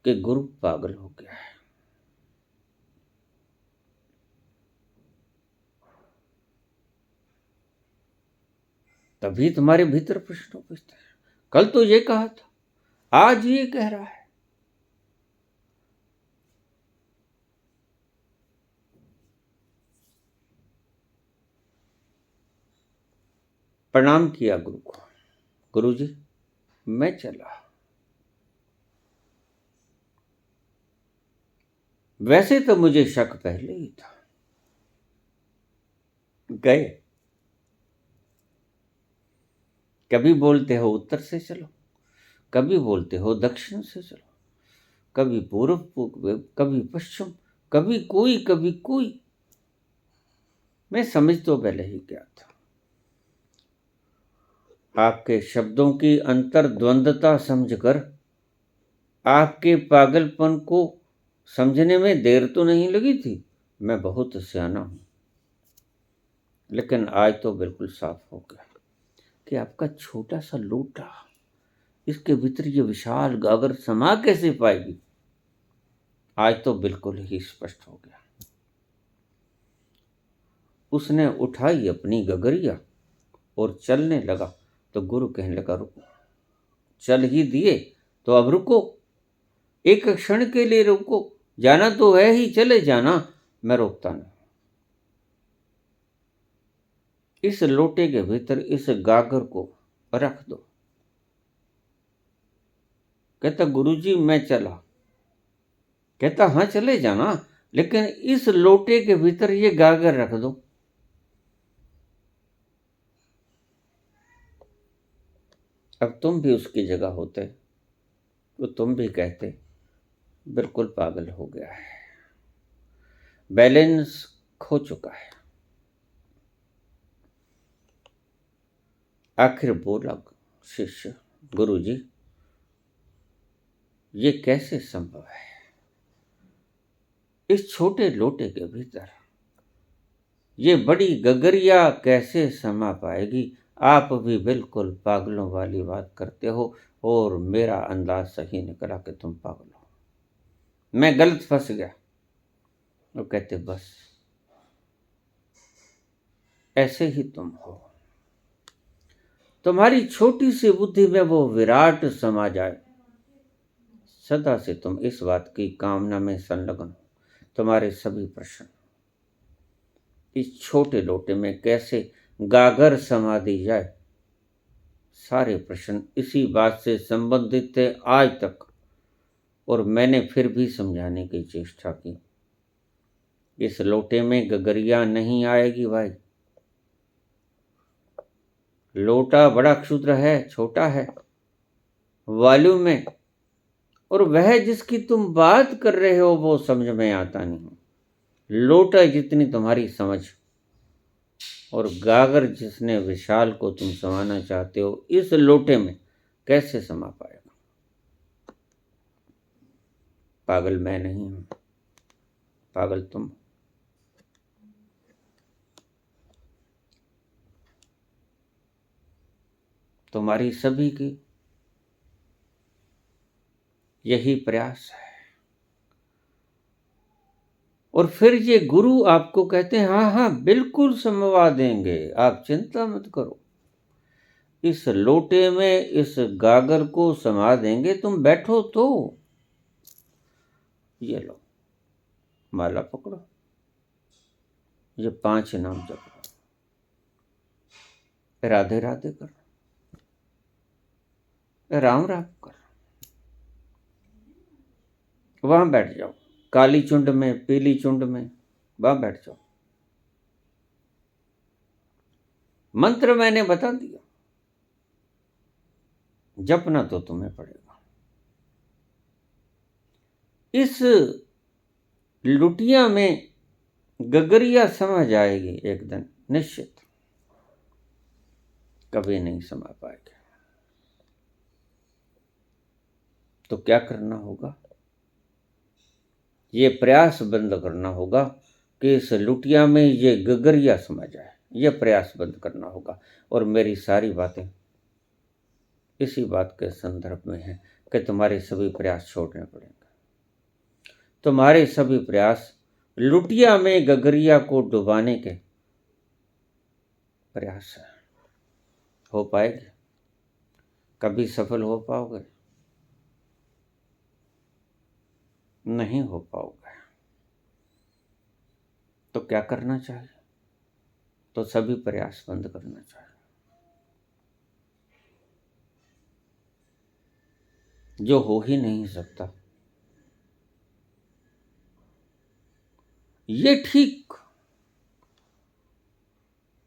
कि गुरु पागल हो गया है। तभी तुम्हारे भीतर प्रश्न उपजते हैं। कल तो ये कहा था, आज ये कह रहा है। प्रणाम किया गुरु को। गुरुजी मैं चला। वैसे तो मुझे शक पहले ही था। गए। कभी बोलते हो उत्तर से चलो, कभी बोलते हो दक्षिण से चलो, कभी पूर्व, कभी पश्चिम, कभी कोई कभी कोई। मैं समझ तो पहले ही गया था। आपके शब्दों की अंतर्द्वंदता समझकर आपके पागलपन को समझने में देर तो नहीं लगी थी। मैं बहुत सियाना हूं, लेकिन आज तो बिल्कुल साफ हो गया कि आपका छोटा सा लोटा इसके भीतर ये विशाल गागर समा कैसे पाएगी। आज तो बिल्कुल ही स्पष्ट हो गया। उसने उठाई अपनी गगरिया और चलने लगा तो गुरु कहने लगा, रुको। चल ही दिए तो अब रुको, एक क्षण के लिए रुको। जाना तो है ही, चले जाना, मैं रोकता नहीं। इस लोटे के भीतर इस गागर को रख दो। कहता, गुरुजी मैं चला। कहता, हाँ चले जाना, लेकिन इस लोटे के भीतर ये गागर रख दो। अब तुम भी उसकी जगह होते तो तुम भी कहते, बिल्कुल पागल हो गया है, बैलेंस खो चुका है। आखिर बोला शिष्य, गुरुजी ये कैसे संभव है? इस छोटे लोटे के भीतर ये बड़ी गगरिया कैसे समा पाएगी? आप भी बिल्कुल पागलों वाली बात करते हो और मेरा अंदाज सही निकला कि तुम पागल हो। मैं गलत फंस गया। वो कहते, बस ऐसे ही तुम हो। तुम्हारी छोटी सी बुद्धि में वो विराट समा जाए। सदा से तुम इस बात की कामना में संलग्न हो। तुम्हारे सभी प्रश्न इस छोटे लोटे में कैसे गागर समा दी जाए, सारे प्रश्न इसी बात से संबंधित थे आज तक। और मैंने फिर भी समझाने की चेष्टा की, इस लोटे में गगरिया नहीं आएगी भाई। लोटा बड़ा क्षुद्र है, छोटा है वॉल्यूम में, और वह जिसकी तुम बात कर रहे हो वो समझ में आता नहीं। लोटा जितनी तुम्हारी समझ और गागर जिसने विशाल को तुम समाना चाहते हो, इस लोटे में कैसे समा पाएगा? पागल मैं नहीं हूं, पागल तुम। तुम्हारी सभी की यही प्रयास है। और फिर ये गुरु आपको कहते हैं, हाँ हाँ बिल्कुल समवा देंगे, आप चिंता मत करो, इस लोटे में इस गागर को समा देंगे, तुम बैठो तो। ये लो माला पकड़ो, ये 5 नाम जपो, राधे राधे करो, राम राम करो। वहां बैठ जाओ, काली चुंड में, पीली चुंड में, वहां बैठ जाओ। मंत्र मैंने बता दिया, जपना तो तुम्हें पड़ेगा। इस लुटिया में गगरिया समा जाएगी एक दिन, निश्चित। कभी नहीं समा पाएगी। तो क्या करना होगा? ये प्रयास बंद करना होगा कि इस लुटिया में ये गगरिया समा जाए। ये प्रयास बंद करना होगा। और मेरी सारी बातें इसी बात के संदर्भ में है कि तुम्हारे सभी प्रयास छोड़ने पड़ेंगे। तुम्हारे सभी प्रयास लुटिया में गगरिया को डुबाने के प्रयास है। हो पाएंगे? कभी सफल हो पाओगे? नहीं हो पाओगे। तो क्या करना चाहिए? तो सभी प्रयास बंद करना चाहिए। जो हो ही नहीं सकता, ये ठीक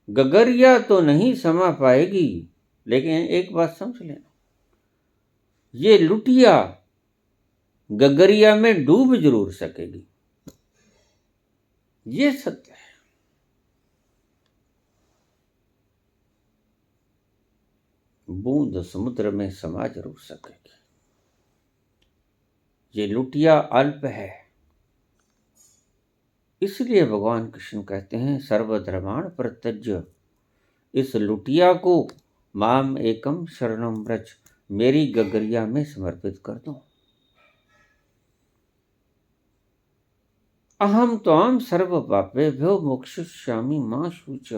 गगरिया तो नहीं समा पाएगी, लेकिन एक बात समझ लेना, ये लुटिया गगरिया में डूब जरूर सकेगी। ये सत्य है। बूंद समुद्र में समा जरूर सकेगी। ये लुटिया अल्प है, इसलिए भगवान कृष्ण कहते हैं सर्वधर्माण परित्यज्य, इस लुटिया को माम एकम शरणम व्रज, मेरी गगरिया में समर्पित कर दो। अहम त्वाम सर्व पापेभ्यो मोक्षयिष्यामि मा शुच,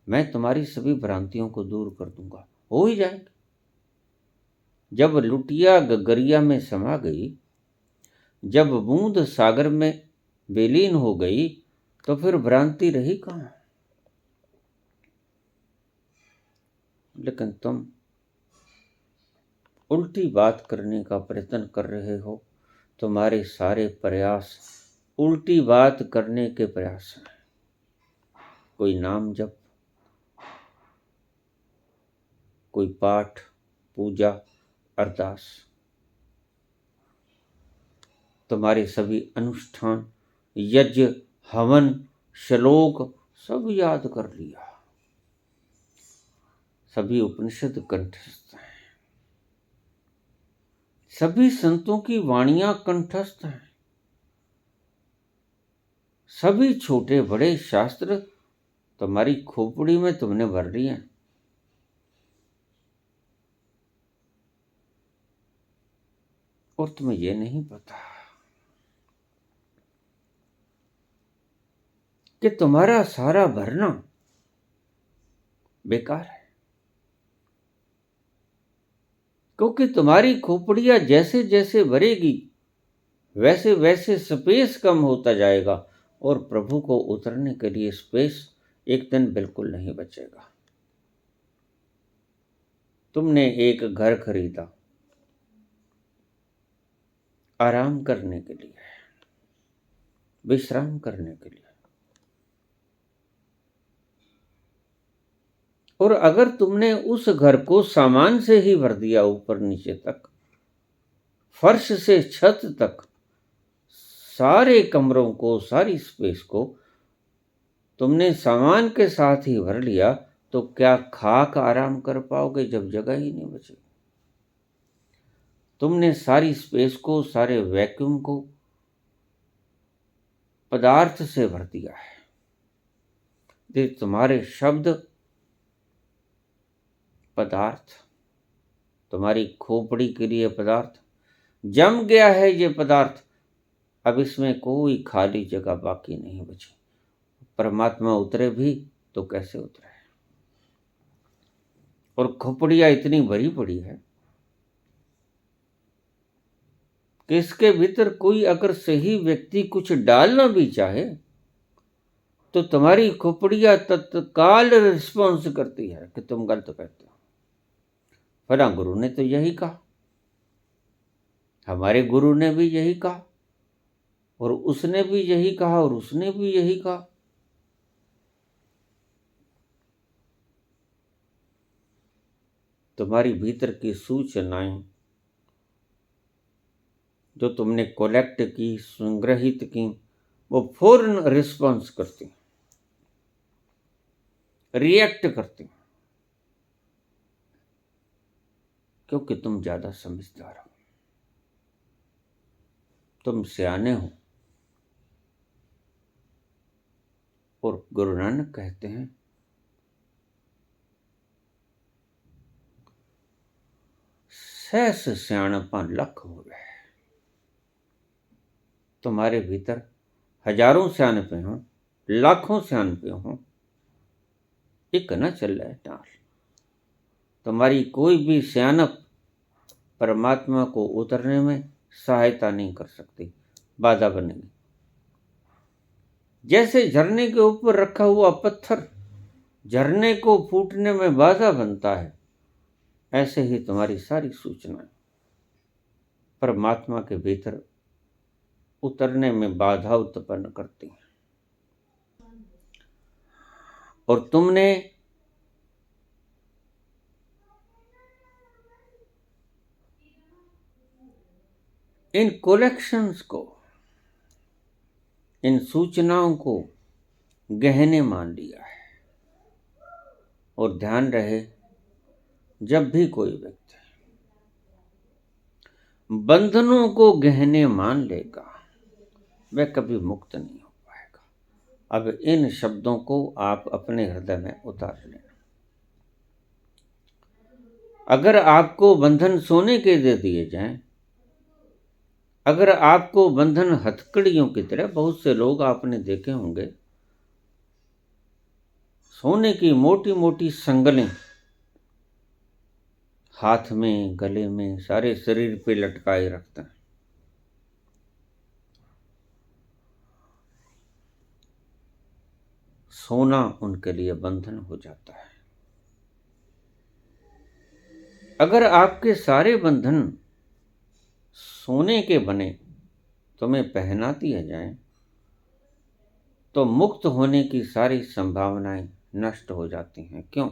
मैं तुम्हारी सभी भ्रांतियों को दूर कर दूंगा। हो ही जाएंगे। जब लुटिया गगरिया में समा गई, जब बूंद सागर में विलीन हो गई, तो फिर भ्रांति रही कहां। लेकिन तुम उल्टी बात करने का प्रयत्न कर रहे हो। तुम्हारे सारे प्रयास उल्टी बात करने के प्रयास हैं। कोई नाम जप, कोई पाठ, पूजा, अरदास, तुम्हारे सभी अनुष्ठान, यज्ञ, हवन, श्लोक सब याद कर लिया। सभी उपनिषद कंठस्थ हैं, सभी संतों की वाणियां कंठस्थ हैं, सभी छोटे बड़े शास्त्र तुम्हारी खोपड़ी में तुमने भर लिए हैं। और तुम्हें यह नहीं पता कि तुम्हारा सारा भरना बेकार है, क्योंकि तुम्हारी खोपड़ियां जैसे जैसे भरेगी वैसे वैसे स्पेस कम होता जाएगा, और प्रभु को उतरने के लिए स्पेस एक दिन बिल्कुल नहीं बचेगा। तुमने एक घर खरीदा आराम करने के लिए, विश्राम करने के लिए, और अगर तुमने उस घर को सामान से ही भर दिया, ऊपर नीचे तक, फर्श से छत तक, सारे कमरों को, सारी स्पेस को तुमने सामान के साथ ही भर लिया, तो क्या खाक आराम कर पाओगे जब जगह ही नहीं बचेगी। तुमने सारी स्पेस को, सारे वैक्यूम को पदार्थ से भर दिया है। ये तुम्हारे शब्द पदार्थ, तुम्हारी खोपड़ी के लिए पदार्थ, जम गया है ये पदार्थ। अब इसमें कोई खाली जगह बाकी नहीं बची। परमात्मा उतरे भी तो कैसे उतरे। और खोपड़ियां इतनी भरी पड़ी है कि इसके भीतर कोई अगर सही व्यक्ति कुछ डालना भी चाहे तो तुम्हारी खोपड़ियां तत्काल रिस्पॉन्स करती है कि तुम गलत कहते हो। फला गुरु ने तो यही कहा, हमारे गुरु ने भी यही कहा, और उसने भी यही कहा, और उसने भी यही कहा। तुम्हारी भीतर की सूचनाएं जो तुमने कलेक्ट की, संग्रहित की, वो फौरन रिस्पॉन्स करती, रिएक्ट करती, क्योंकि तुम ज्यादा समझदार हो, तुम सियाने हो। और गुरु नानक कहते हैं सहस सियाणपन लख हो गए। तुम्हारे भीतर हजारों सियाणपे हों, लाखों सियाणपे हों, एक न चल रहा है टाल। तुम्हारी कोई भी सियानप परमात्मा को उतरने में सहायता नहीं कर सकती, बाधा बनेगी। जैसे झरने के ऊपर रखा हुआ पत्थर झरने को फूटने में बाधा बनता है, ऐसे ही तुम्हारी सारी सूचनाएं परमात्मा के भीतर उतरने में बाधा उत्पन्न करती हैं। और तुमने इन कलेक्शंस को, इन सूचनाओं को गहने मान लिया है। और ध्यान रहे, जब भी कोई व्यक्ति बंधनों को गहने मान लेगा वह कभी मुक्त नहीं हो पाएगा। अब इन शब्दों को आप अपने हृदय में उतार लेना। अगर आपको बंधन सोने के दे दिए जाएं, अगर आपको बंधन हथकड़ियों की तरह, बहुत से लोग आपने देखे होंगे सोने की मोटी मोटी संगलें हाथ में, गले में, सारे शरीर पे लटकाए रखते हैं। सोना उनके लिए बंधन हो जाता है। अगर आपके सारे बंधन सोने के बने तुम्हें पहना दिए जाएं, तो मुक्त होने की सारी संभावनाएं नष्ट हो जाती हैं। क्यों?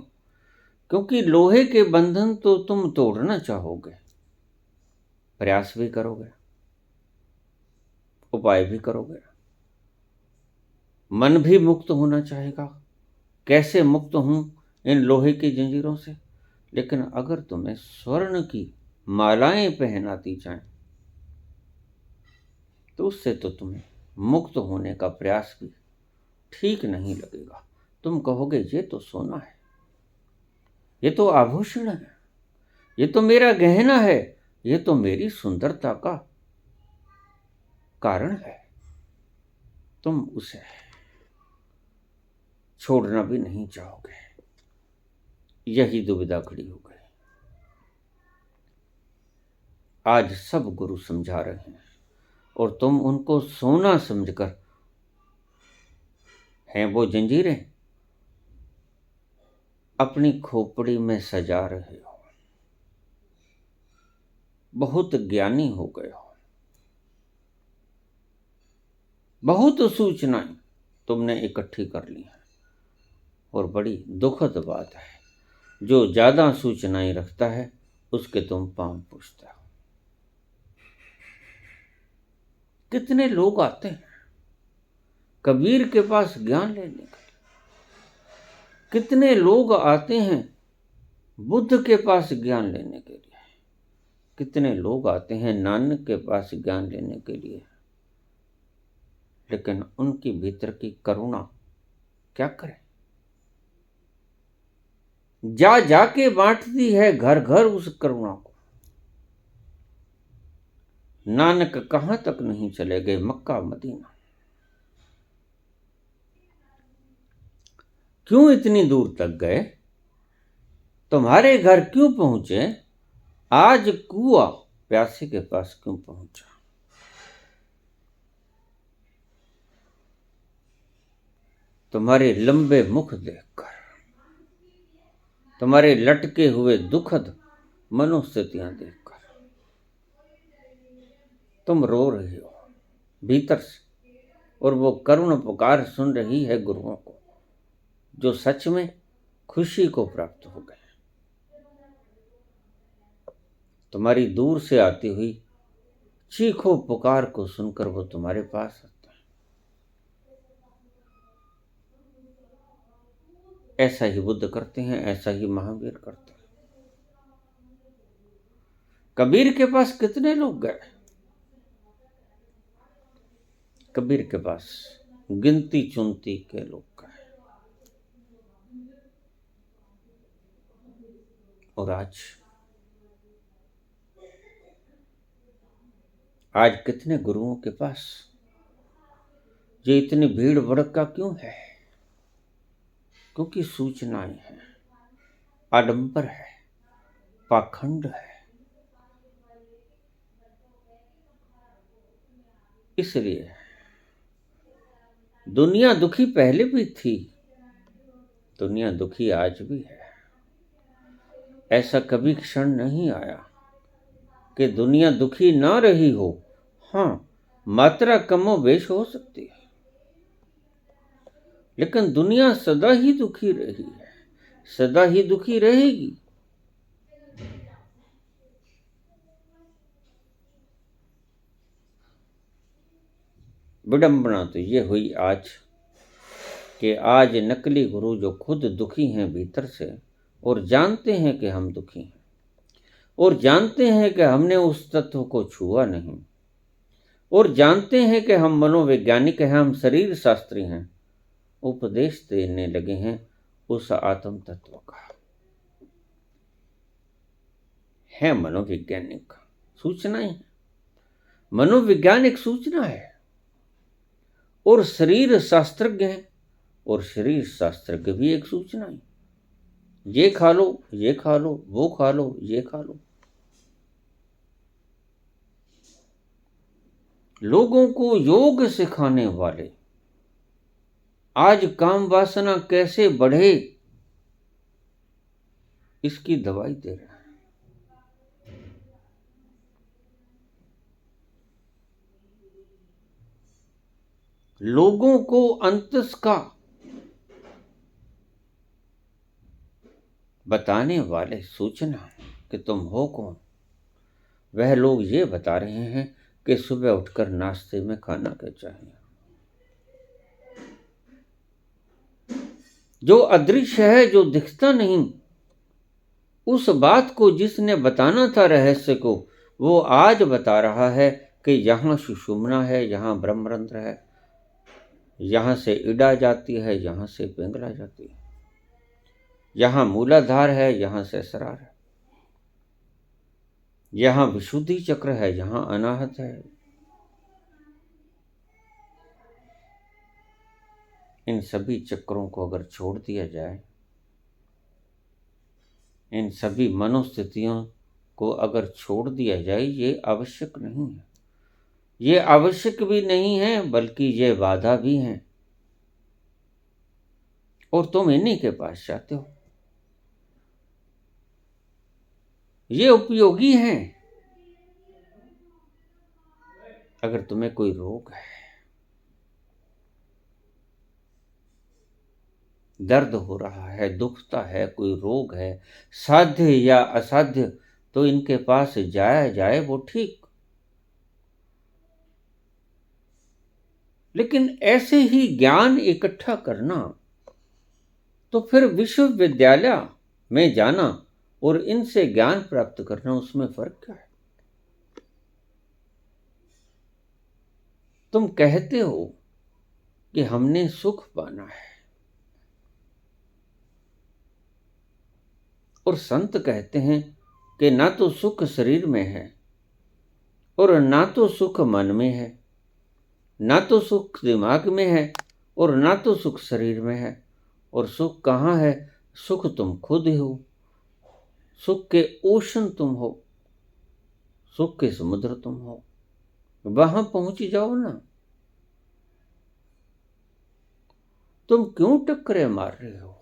क्योंकि लोहे के बंधन तो तुम तोड़ना चाहोगे, प्रयास भी करोगे, उपाय भी करोगे, मन भी मुक्त होना चाहेगा, कैसे मुक्त हूं इन लोहे की जंजीरों से। लेकिन अगर तुम्हें स्वर्ण की मालाएं पहना दी जाएं, तो उससे तो तुम्हें मुक्त होने का प्रयास भी ठीक नहीं लगेगा। तुम कहोगे ये तो सोना है, ये तो आभूषण है, ये तो मेरा गहना है, ये तो मेरी सुंदरता का कारण है। तुम उसे छोड़ना भी नहीं चाहोगे। यही दुविधा खड़ी हो गई। आज सब गुरु समझा रहे हैं और तुम उनको सोना समझकर हैं वो जंजीरें अपनी खोपड़ी में सजा रहे हो। बहुत ज्ञानी हो गए हो, बहुत सूचनाएं तुमने इकट्ठी कर ली हैं। और बड़ी दुखद बात है, जो ज्यादा सूचनाएं रखता है उसके तुम पांव पूछते हो। कितने लोग आते हैं कबीर के पास ज्ञान लेने के लिए, कितने लोग आते हैं बुद्ध के पास ज्ञान लेने के लिए, कितने लोग आते हैं नानक के पास ज्ञान लेने के लिए, लेकिन उनकी भीतर की करुणा क्या करे। जा जाके बांटती है घर घर उस करुणा को। नानक कहां तक नहीं चले गए, मक्का मदीना। क्यों इतनी दूर तक गए, तुम्हारे घर क्यों पहुंचे, आज कुआ प्यासे के पास क्यों पहुंचा। तुम्हारे लंबे मुख देखकर, तुम्हारे लटके हुए दुखद मनोस्थितियां देखकर तुम रो रहे हो भीतर से, और वो करुण पुकार सुन रही है गुरुओं को, जो सच में खुशी को प्राप्त हो गए। तुम्हारी दूर से आती हुई चीखो पुकार को सुनकर वो तुम्हारे पास आता है। ऐसा ही बुद्ध करते हैं, ऐसा ही महावीर करते हैं। कबीर के पास कितने लोग गए, कबीर के पास गिनती चुनती के लोग गए। और आज कितने गुरुओं के पास ये इतनी भीड़ भड़का क्यों है? क्योंकि सूचनाएं हैं, आडंबर है, पाखंड है। इसलिए दुनिया दुखी पहले भी थी, दुनिया दुखी आज भी है। ऐसा कभी क्षण नहीं आया कि दुनिया दुखी ना रही हो। हाँ, मात्रा कमोबेश हो सकती है, लेकिन दुनिया सदा ही दुखी रही है, सदा ही दुखी रहेगी। विडंबना तो ये हुई आज कि आज नकली गुरु जो खुद दुखी हैं भीतर से, और जानते हैं कि हम दुखी हैं, और जानते हैं कि हमने उस तत्व को छुआ नहीं, और जानते हैं कि हम मनोवैज्ञानिक हैं, हम शरीर शास्त्री हैं, उपदेश देने लगे हैं उस आत्म तत्व का। है मनोवैज्ञानिक सूचना ही, मनोवैज्ञानिक सूचना है, और शरीर शास्त्रज्ञ है, और शरीर शास्त्रज्ञ भी एक सूचना है। ये खा लो, ये खा लो, वो खा लो, ये खा लो। लोगों को योग सिखाने वाले आज काम वासना कैसे बढ़े इसकी दवाई दे रहे हैं। लोगों को अंतस का बताने वाले सूचना कि तुम हो कौन, वह लोग ये बता रहे हैं कि सुबह उठकर नाश्ते में खाना क्या चाहिए। जो अदृश्य है, जो दिखता नहीं, उस बात को जिसने बताना था रहस्य को, वो आज बता रहा है कि यहाँ सुषुम्ना है, यहाँ ब्रह्मरंध्र है, यहाँ से इड़ा जाती है, यहाँ से पिंगला जाती है, यहाँ मूलाधार है, यहाँ से सरार है, यहाँ विशुद्धि चक्र है, यहाँ अनाहत है। इन सभी चक्रों को अगर छोड़ दिया जाए, इन सभी मनोस्थितियों को अगर छोड़ दिया जाए, ये आवश्यक नहीं है, ये आवश्यक भी नहीं है, बल्कि ये बाधा भी है, और तुम इन्हीं के पास जाते हो। ये उपयोगी हैं। अगर तुम्हें कोई रोग है, दर्द हो रहा है, दुखता है, कोई रोग है, साध्य या असाध्य, तो इनके पास जाया जाए, वो ठीक। लेकिन ऐसे ही ज्ञान इकट्ठा करना, तो फिर विश्वविद्यालय में जाना और इनसे ज्ञान प्राप्त करना, उसमें फर्क क्या है? तुम कहते हो कि हमने सुख पाना है, और संत कहते हैं कि ना तो सुख शरीर में है, और ना तो सुख मन में है, ना तो सुख दिमाग में है, और ना तो सुख शरीर में है। और सुख कहाँ है? सुख तुम खुद ही हो, सुख के ओशन तुम हो, सुख के समुद्र तुम हो, वहां पहुंच जाओ ना। तुम क्यों टक्करे मार रहे हो?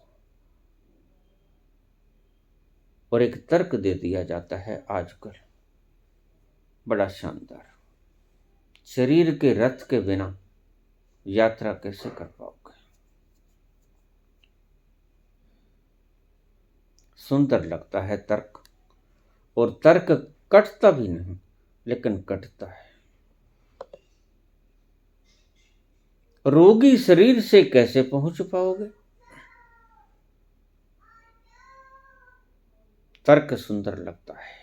और एक तर्क दे दिया जाता है आजकल, बड़ा शानदार, शरीर के रथ के बिना यात्रा कैसे कर पाओगे? सुंदर लगता है तर्क, और तर्क कटता भी नहीं, लेकिन कटता है। रोगी शरीर से कैसे पहुंच पाओगे? तर्क सुंदर लगता है।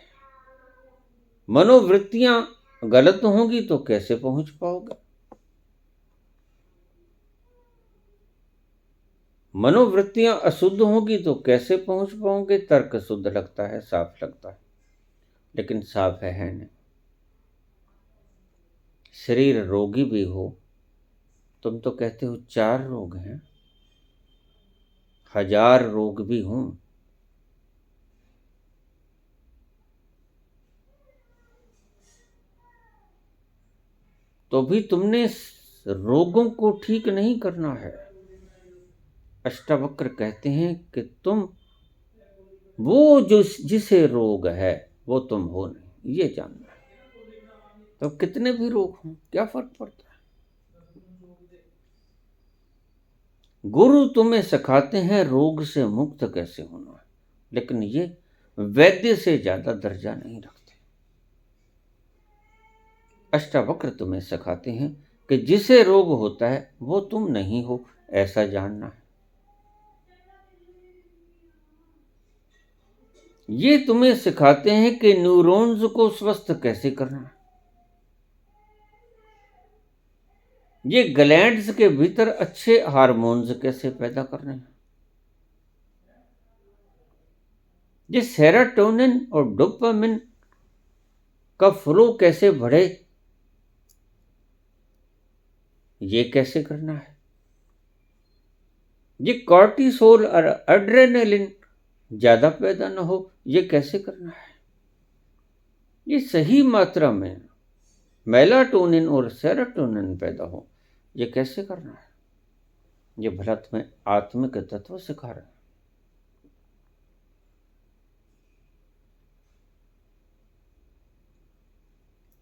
मनोवृत्तियां गलत होंगी तो कैसे पहुंच पाओगे? मनोवृत्तियां अशुद्ध होंगी तो कैसे पहुंच पाओगे? तर्क शुद्ध लगता है, साफ लगता है, लेकिन साफ है नहीं। शरीर रोगी भी हो, तुम तो कहते हो 4 रोग हैं, 1000 रोग भी हों, तो भी तुमने रोगों को ठीक नहीं करना है। अष्टावक्र कहते हैं कि तुम वो जो जिसे रोग है वो तुम हो नहीं, ये जानना है। तो कितने भी रोग हों, क्या फर्क पड़ता है? गुरु तुम्हें सिखाते हैं रोग से मुक्त कैसे होना है, लेकिन ये वैद्य से ज्यादा दर्जा नहीं रखते। अष्टावक्र तुम्हें सिखाते हैं कि जिसे रोग होता है वो तुम नहीं हो, ऐसा जानना है। ये तुम्हें सिखाते हैं कि न्यूरॉन्स को स्वस्थ कैसे करना है। ये ग्लैंड्स के भीतर अच्छे हार्मोन्स कैसे पैदा करने हैं। ये सेरोटोनिन और डोपामिन का फ्लो कैसे बढ़े, ये कैसे करना है। ये कॉर्टिसोल और एड्रेनलिन ज्यादा पैदा ना हो, ये कैसे करना है। ये सही मात्रा में मेलाटोनिन और सेरोटोनिन पैदा हो, ये कैसे करना है। ये भला तुम्हें आत्मिक तत्व सिखा रहे हैं।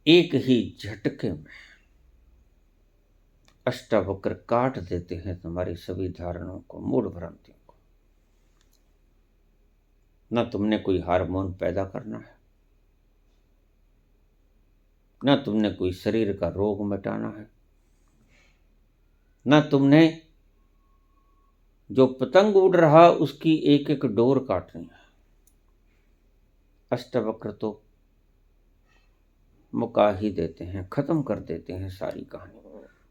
एक ही झटके में अष्टावक्र काट देते हैं तुम्हारी सभी धारणाओं को, मूढ़ भ्रांतियों को। ना तुमने कोई हार्मोन पैदा करना है, ना तुमने कोई शरीर का रोग मिटाना है, ना तुमने जो पतंग उड़ रहा उसकी एक एक डोर काटनी है। अष्टावक्र तो मुका ही देते हैं, खत्म कर देते हैं सारी कहानी।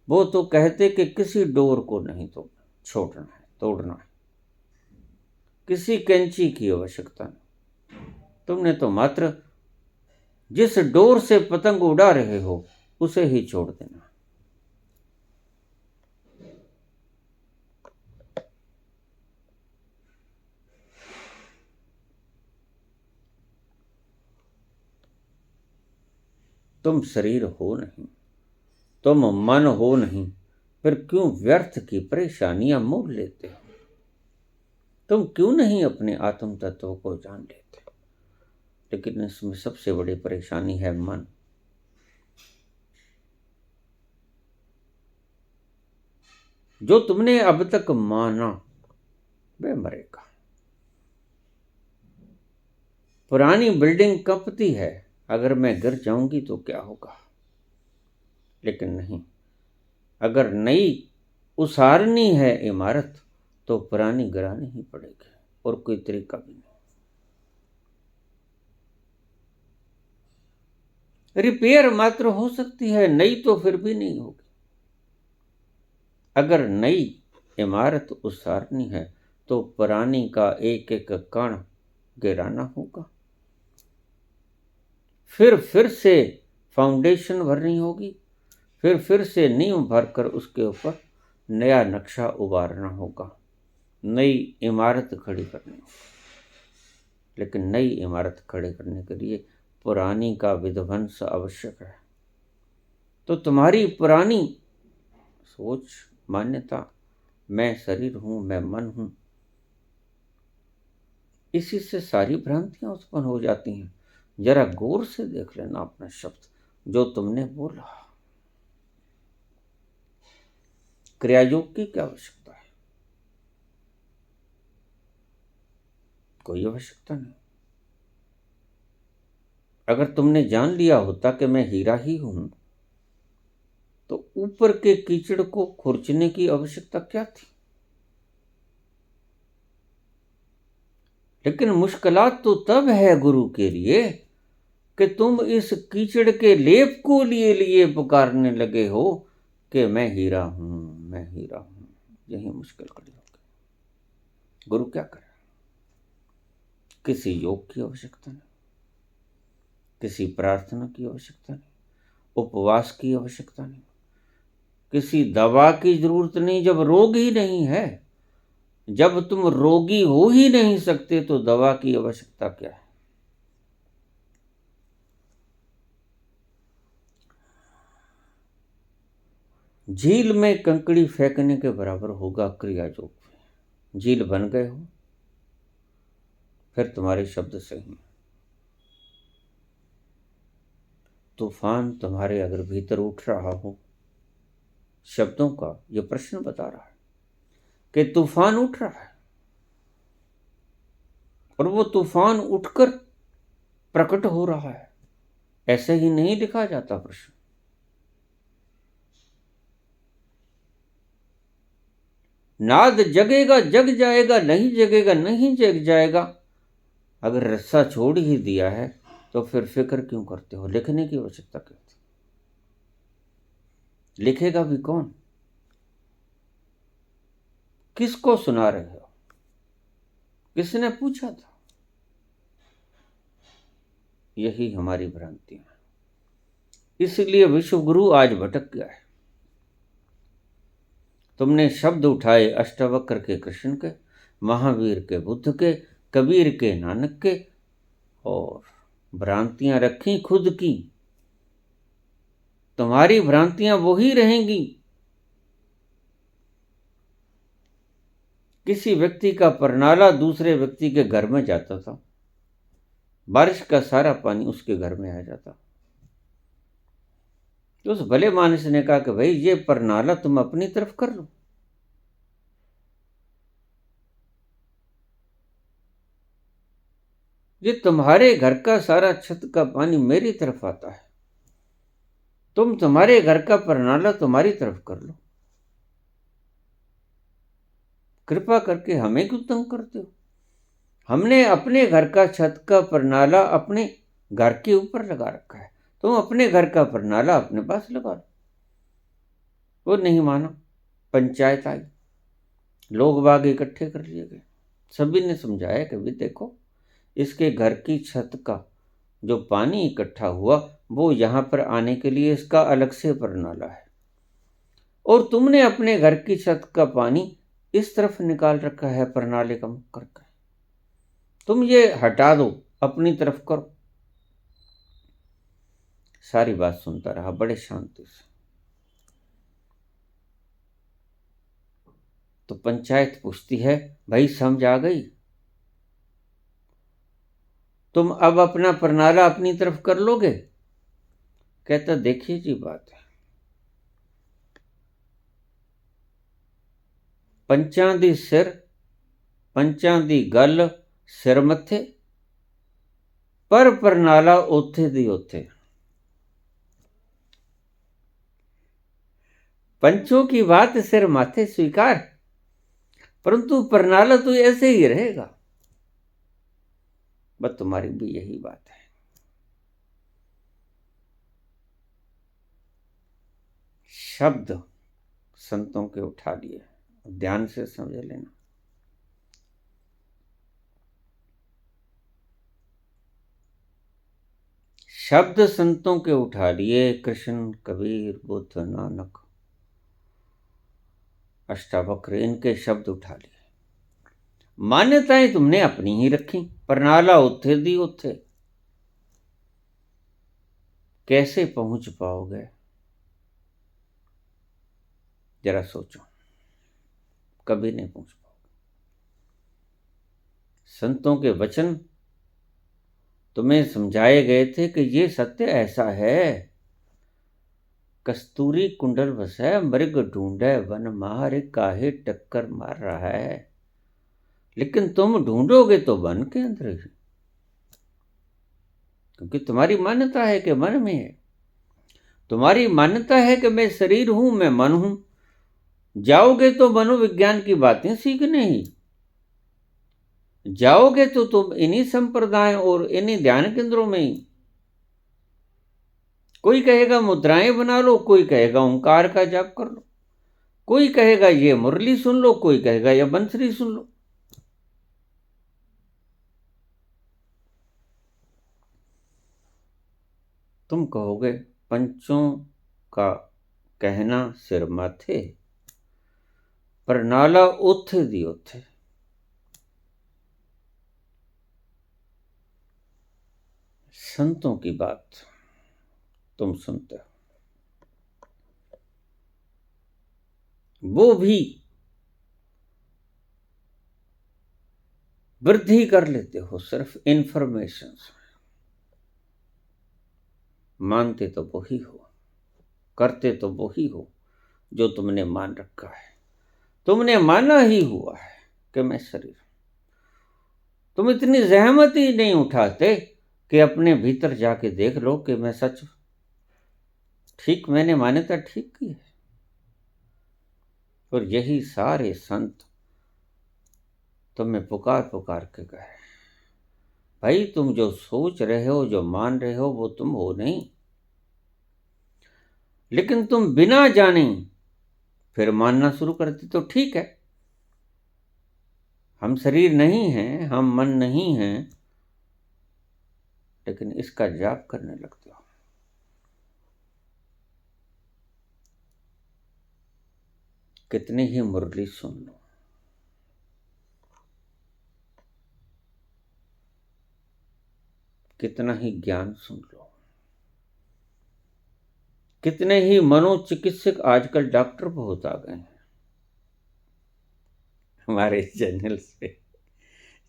वो तो कहते कि किसी डोर को नहीं तो छोड़ना है, तोड़ना है, किसी कैंची की आवश्यकता नहीं। तुमने तो मात्र जिस डोर से पतंग उड़ा रहे हो उसे ही छोड़ देना। तुम शरीर हो नहीं, तुम मन हो नहीं, फिर क्यों व्यर्थ की परेशानियां मोल लेते हो। तुम क्यों नहीं अपने आत्म तत्व को जान लेते। लेकिन इसमें सबसे बड़ी परेशानी है मन। जो तुमने अब तक माना वह मरेगा। पुरानी बिल्डिंग कंपती है, अगर मैं गिर जाऊंगी तो क्या होगा। लेकिन नहीं, अगर नई उसारनी है इमारत तो पुरानी गिरानी ही पड़ेगी, और कोई तरीका भी नहीं। रिपेयर मात्र हो सकती है, नई तो फिर भी नहीं होगी। अगर नई इमारत उसारनी है तो पुरानी का एक एक कण गिराना होगा, फिर से फाउंडेशन भरनी होगी, फिर से नींव भरकर उसके ऊपर नया नक्शा उभारना होगा, नई इमारत खड़ी करनी होगी। लेकिन नई इमारत खड़ी करने के लिए पुरानी का विध्वंस आवश्यक है। तो तुम्हारी पुरानी सोच, मान्यता, मैं शरीर हूं, मैं मन हूं, इसी से सारी भ्रांतियां उत्पन्न हो जाती हैं। जरा गौर से देख लेना अपना शब्द जो तुमने बोला। क्रियायोग की क्या आवश्यकता है, कोई आवश्यकता नहीं। अगर तुमने जान लिया होता कि मैं हीरा ही हूं तो ऊपर के कीचड़ को खुरचने की आवश्यकता क्या थी। लेकिन मुश्किलात तो तब है गुरु के लिए कि तुम इस कीचड़ के लेप को लिए लिए पुकारने लगे हो कि मैं हीरा हूं, मैं हीरा हूं। यही मुश्किल खड़ी हो गई। गुरु क्या करे। किसी योग की आवश्यकता नहीं, किसी प्रार्थना की आवश्यकता नहीं, उपवास की आवश्यकता नहीं, किसी दवा की जरूरत नहीं। जब रोग ही नहीं है, जब तुम रोगी हो ही नहीं सकते तो दवा की आवश्यकता क्या है। झील में कंकड़ी फेंकने के बराबर होगा क्रिया योग में। झील बन गए हो, फिर तुम्हारे शब्द सही हैं। तूफान तुम्हारे अगर भीतर उठ रहा हो, शब्दों का यह प्रश्न बता रहा है कि तूफान उठ रहा है, और वो तूफान उठकर प्रकट हो रहा है। ऐसे ही नहीं लिखा जाता प्रश्न। नाद जगेगा जग जाएगा, नहीं जगेगा नहीं जग जाएगा। अगर रस्सा छोड़ ही दिया है तो फिर फिक्र क्यों करते हो? लिखने की आवश्यकता क्यों थी? लिखेगा भी कौन? किसको सुना रहे हो? किसने पूछा था? यही हमारी भ्रांति है। इसलिए विश्व गुरु आज भटक गया है। तुमने शब्द उठाए अष्टावक्र के कृष्ण के, महावीर के बुद्ध के, कबीर के नानक के, और भ्रांतियां रखी खुद की। तुम्हारी भ्रांतियां वो ही रहेंगी। किसी व्यक्ति का परनाला दूसरे व्यक्ति के घर में जाता था, बारिश का सारा पानी उसके घर में आ जाता। तो उस भले मानस ने कहा कि भाई ये परनाला तुम अपनी तरफ कर लो। ये तुम्हारे घर का सारा छत का पानी मेरी तरफ आता है, तुम्हारे घर का परनाला तुम्हारी तरफ कर लो। कृपा करके हमें क्यों तंग करते हो? हमने अपने घर का छत का परनाला अपने घर के ऊपर लगा रखा है, तुम अपने घर का परनाला अपने पास लगा लो। वो नहीं माना। पंचायत आई, लोग बाग इकट्ठे कर लिए गए। सभी ने समझाया कि भी देखो, इसके घर की छत का जो पानी इकट्ठा हुआ वो यहाँ पर आने के लिए इसका अलग से परनाला है, और तुमने अपने घर की छत का पानी इस तरफ निकाल रखा है परनाले का मुख करके। तुम ये हटा दो, अपनी तरफ करो। सारी बात सुनता रहा बड़े शांति से। तो पंचायत पूछती है, भाई समझ आ गई? तुम अब अपना परनाला अपनी तरफ कर लोगे? कहता देखिए जी, बात है पंचां दी सिर, पंचां दी गल सिर मथे, पर परनाला ओथे दी ओथे। पंचों की बात सिर माथे स्वीकार, परंतु परनाला तो ऐसे ही रहेगा। बस तुम्हारी भी यही बात है। शब्द संतों के उठा लिए, ध्यान से समझ लेना। शब्द संतों के उठा लिए, कृष्ण, कबीर, बुद्ध, नानक, अष्टावक्र, इनके शब्द उठा लिए। मान्यताएं तुमने अपनी ही रखी, परनाला उथे दी उथे। कैसे पहुंच पाओगे? जरा सोचो, कभी नहीं पहुंच पाओगे। संतों के वचन तुम्हें समझाए गए थे कि ये सत्य ऐसा है। कस्तूरी कुंडल बसै, मृग ढूंढे वन मार, काहे टक्कर मार रहा है। लेकिन तुम ढूंढोगे तो वन के अंदर ही, क्योंकि तुम्हारी मान्यता है कि मन में है। तुम्हारी मान्यता है कि मैं शरीर हूं, मैं मन हूं। जाओगे तो मनोविज्ञान की बातें सीखने ही जाओगे, तो तुम इन्हीं संप्रदाय और इन्हीं ध्यान केंद्रों में ही। कोई कहेगा मुद्राएं बना लो, कोई कहेगा ओंकार का जाप कर लो, कोई कहेगा ये मुरली सुन लो, कोई कहेगा ये बंसरी सुन लो। तुम कहोगे पंचों का कहना सिर माथे, पर नाला ओथे दी ओथे। संतों की बात तुम सुनते हो, वो भी वृद्धि कर लेते हो सिर्फ इंफॉर्मेशन। मानते तो वो ही हो, करते तो वो ही हो जो तुमने मान रखा है। तुमने माना ही हुआ है कि मैं शरीर। तुम इतनी जहमत ही नहीं उठाते कि अपने भीतर जाके देख लो कि मैं सच ठीक, मैंने मान्यता ठीक की है। और यही सारे संत तुम्हें पुकार पुकार के गए, भाई तुम जो सोच रहे हो, जो मान रहे हो, वो तुम हो नहीं। लेकिन तुम बिना जाने फिर मानना शुरू करते तो ठीक है, हम शरीर नहीं हैं, हम मन नहीं हैं, लेकिन इसका जाप करने लगते हो। कितनी ही मुरली सुन लो, कितना ही ज्ञान सुन लो, कितने ही मनोचिकित्सक, आजकल डॉक्टर बहुत आ गए हैं हमारे चैनल्स पे,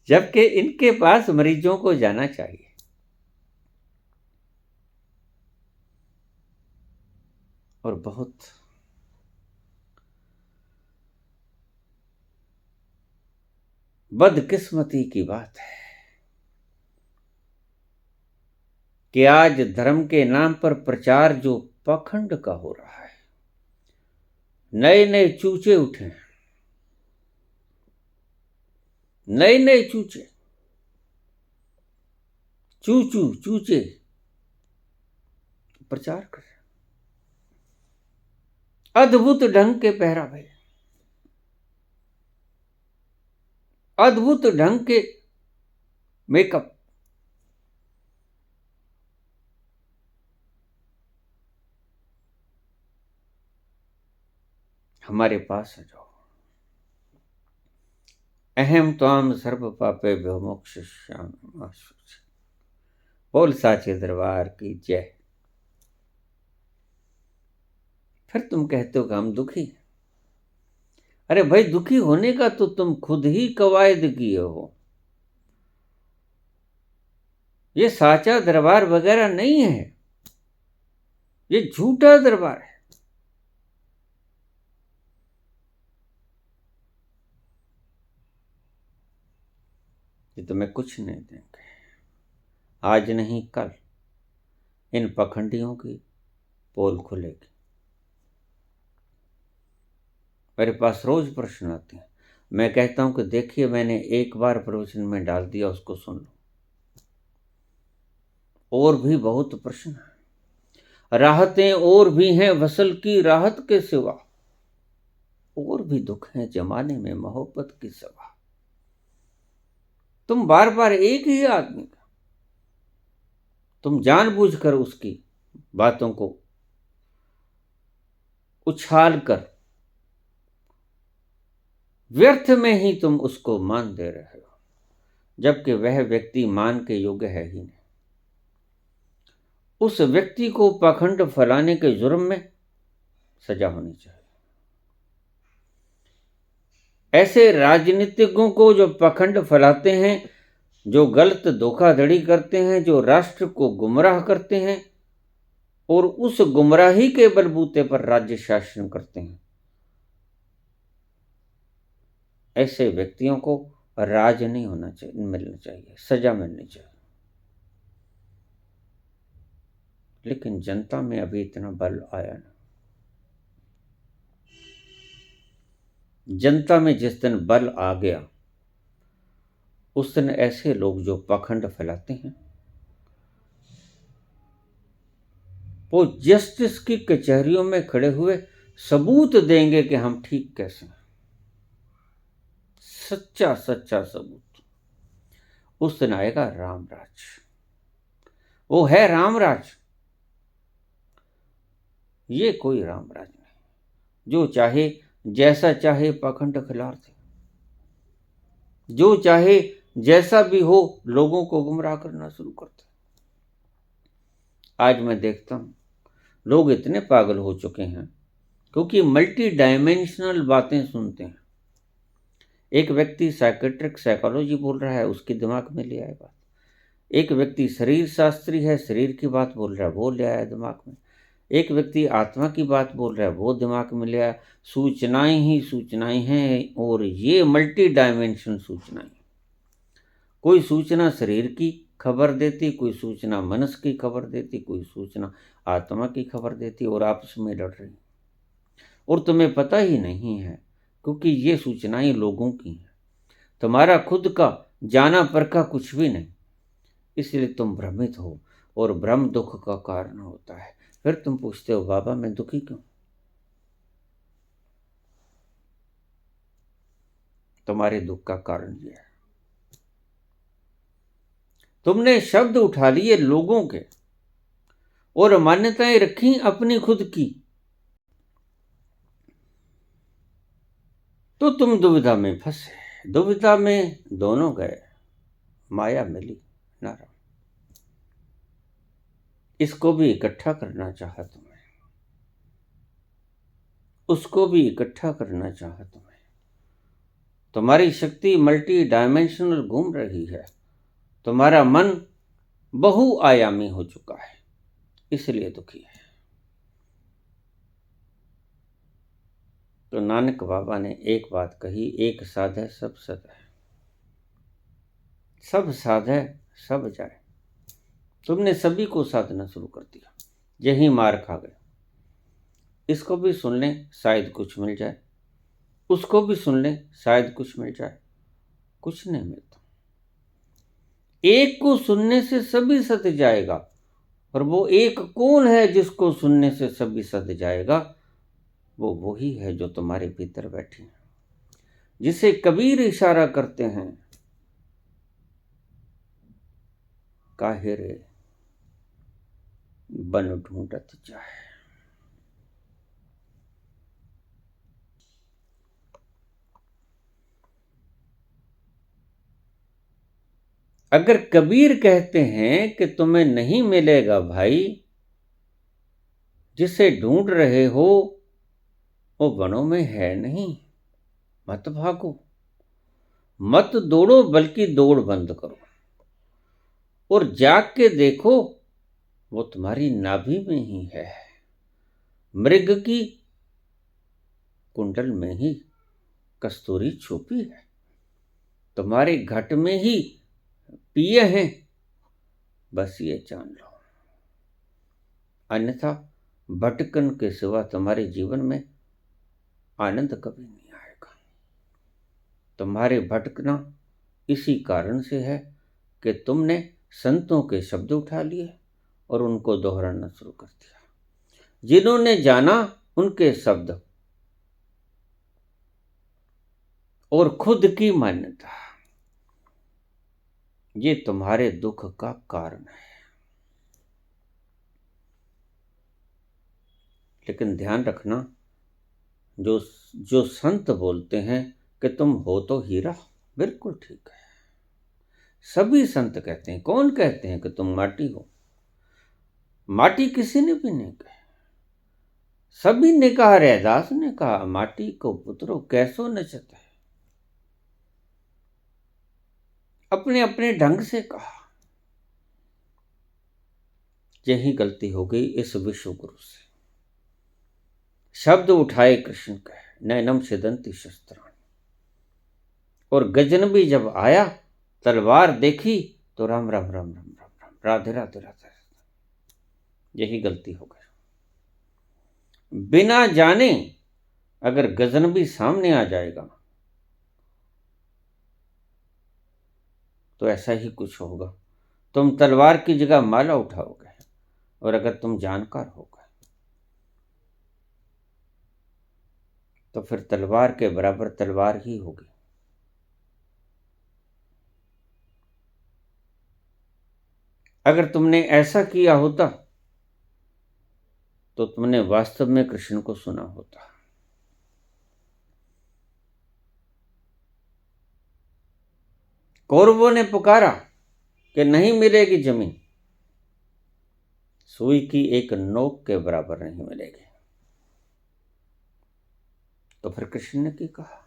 जबकि इनके पास मरीजों को जाना चाहिए। और बहुत बदकिस्मती की बात है कि आज धर्म के नाम पर प्रचार जो पाखंड का हो रहा है, नए नए चूचे उठे, नए नए चूचे, चूचे प्रचार कर रहे, अद्भुत ढंग के पहरावे, अद्भुत ढंग के मेकअप, हमारे पास आ जाओ। अहम त्वाम सर्व पापे मोक्षयिष्यामि। बोल साचे दरबार की जय। फिर तुम कहते हो कि हम दुखी हैं। अरे भाई, दुखी होने का तो तुम खुद ही कवायद किए हो। ये साचा दरबार वगैरह नहीं है, ये झूठा दरबार है। ये तुम्हें कुछ नहीं देंगे। आज नहीं कल इन पखंडियों की पोल खुलेगी। मेरे पास रोज प्रश्न आते हैं, मैं कहता हूं कि देखिए, मैंने एक बार प्रवचन में डाल दिया, उसको सुन लो। और भी बहुत प्रश्न हैं, राहतें और भी हैं वसल की राहत के सिवा, और भी दुख हैं जमाने में मोहब्बत की सवा। तुम बार बार एक ही आदमी का, तुम जानबूझकर उसकी बातों को उछाल कर व्यर्थ में ही तुम उसको मान दे रहे हो, जबकि वह व्यक्ति मान के योग्य है ही नहीं। उस व्यक्ति को पाखंड फैलाने के जुर्म में सजा होनी चाहिए। ऐसे राजनीतिकों को जो पाखंड फैलाते हैं, जो गलत धोखाधड़ी करते हैं, जो राष्ट्र को गुमराह करते हैं और उस गुमराही के बलबूते पर राज्य शासन करते हैं, ऐसे व्यक्तियों को राज नहीं होना चाहिए, मिलना चाहिए, सजा मिलनी चाहिए। लेकिन जनता में अभी इतना बल आया ना। जनता में जिस दिन बल आ गया, उस दिन ऐसे लोग जो पाखंड फैलाते हैं, वो जस्टिस की कचहरियों में खड़े हुए सबूत देंगे कि हम ठीक कैसे हैं। सच्चा सच्चा सबूत। उस दिन आएगा रामराज। वो है रामराज, ये कोई रामराज नहीं जो चाहे जैसा चाहे पाखंड फैला दे, जो चाहे जैसा भी हो लोगों को गुमराह करना शुरू करते। आज मैं देखता हूं लोग इतने पागल हो चुके हैं क्योंकि मल्टी डायमेंशनल बातें सुनते हैं। एक व्यक्ति साइकेट्रिक साइकोलॉजी बोल रहा है, उसके दिमाग में ले आए बात। एक व्यक्ति शरीर शास्त्री है, शरीर की बात बोल रहा है, वो ले आया दिमाग में। एक व्यक्ति आत्मा की बात बोल रहा है, वो दिमाग में ले आया। सूचनाएं ही सूचनाएं हैं, और ये मल्टी डायमेंशन सूचनाएं। कोई सूचना शरीर की खबर देती, कोई सूचना मनस की खबर देती, कोई सूचना आत्मा की खबर देती, और आपस में लड़ रही। और तुम्हें पता ही नहीं है, क्योंकि ये सूचनाएं लोगों की हैं। तुम्हारा खुद का जाना परखा कुछ भी नहीं। इसलिए तुम भ्रमित हो और भ्रम दुख का कारण होता है। फिर तुम पूछते हो बाबा मैं दुखी क्यों? तुम्हारे दुख का कारण यह है, तुमने शब्द उठा लिए लोगों के और मान्यताएं रखी अपनी खुद की, तो तुम दुविधा में फंसे। दुविधा में दोनों गए, माया मिली नारायण। इसको भी इकट्ठा करना चाहा तुम्हें, उसको भी इकट्ठा करना चाहा तुम्हें। तुम्हारी शक्ति मल्टी डायमेंशनल घूम रही है, तुम्हारा मन बहुआयामी हो चुका है, इसलिए दुखी है। तो नानक बाबा ने एक बात कही, एक साधे सब सद है। सब साधे सब जाए। तुमने सभी को साधना शुरू कर दिया, यही मार खा गए। इसको भी सुन ले शायद कुछ मिल जाए, उसको भी सुन ले शायद कुछ मिल जाए, कुछ नहीं मिलता। एक को सुनने से सभी सत जाएगा, और वो एक कौन है जिसको सुनने से सभी सत जाएगा? वो वही है जो तुम्हारे भीतर बैठी है, जिसे कबीर इशारा करते हैं, काहे रे बन ढूंढत जाए। अगर कबीर कहते हैं कि तुम्हें नहीं मिलेगा भाई, जिसे ढूंढ रहे हो वो वनों में है नहीं, मत भागो, मत दौड़ो, बल्कि दौड़ बंद करो और जाग के देखो, वो तुम्हारी नाभि में ही है। मृग की कुंडल में ही कस्तूरी छुपी है, तुम्हारे घट में ही पिए हैं, बस ये जान लो। अन्यथा भटकन के सिवा तुम्हारे जीवन में आनंद कभी नहीं आएगा। तुम्हारे भटकना इसी कारण से है कि तुमने संतों के शब्द उठा लिए और उनको दोहराना शुरू कर दिया। जिन्होंने जाना उनके शब्द और खुद की मान्यता, ये तुम्हारे दुख का कारण है। लेकिन ध्यान रखना, जो संत बोलते हैं कि तुम हो तो हीरा, बिल्कुल ठीक है। सभी संत कहते हैं, कौन कहते हैं कि तुम माटी हो? माटी किसी ने भी नहीं कहा, सभी ने कहा। रैदास ने कहा, माटी को पुत्रो कैसो नचत है, अपने अपने ढंग से कहा। यही गलती हो गई इस विश्व गुरु से। शब्द उठाए कृष्ण कहे, नैनम सिदंती शस्त्राणी, और गजनबी जब आया, तलवार देखी तो राम राम राम राम राम राम, राधे राधे राधे। यही गलती हो गई। बिना जाने अगर गजनबी सामने आ जाएगा तो ऐसा ही कुछ होगा। तुम तलवार की जगह माला उठाओगे, और अगर तुम जानकार हो गए तो फिर तलवार के बराबर तलवार ही होगी। अगर तुमने ऐसा किया होता तो तुमने वास्तव में कृष्ण को सुना होता। कौरवों ने पुकारा कि नहीं मिलेगी जमीन, सुई की एक नोक के बराबर नहीं मिलेगी। तो फिर कृष्ण ने क्या कहा?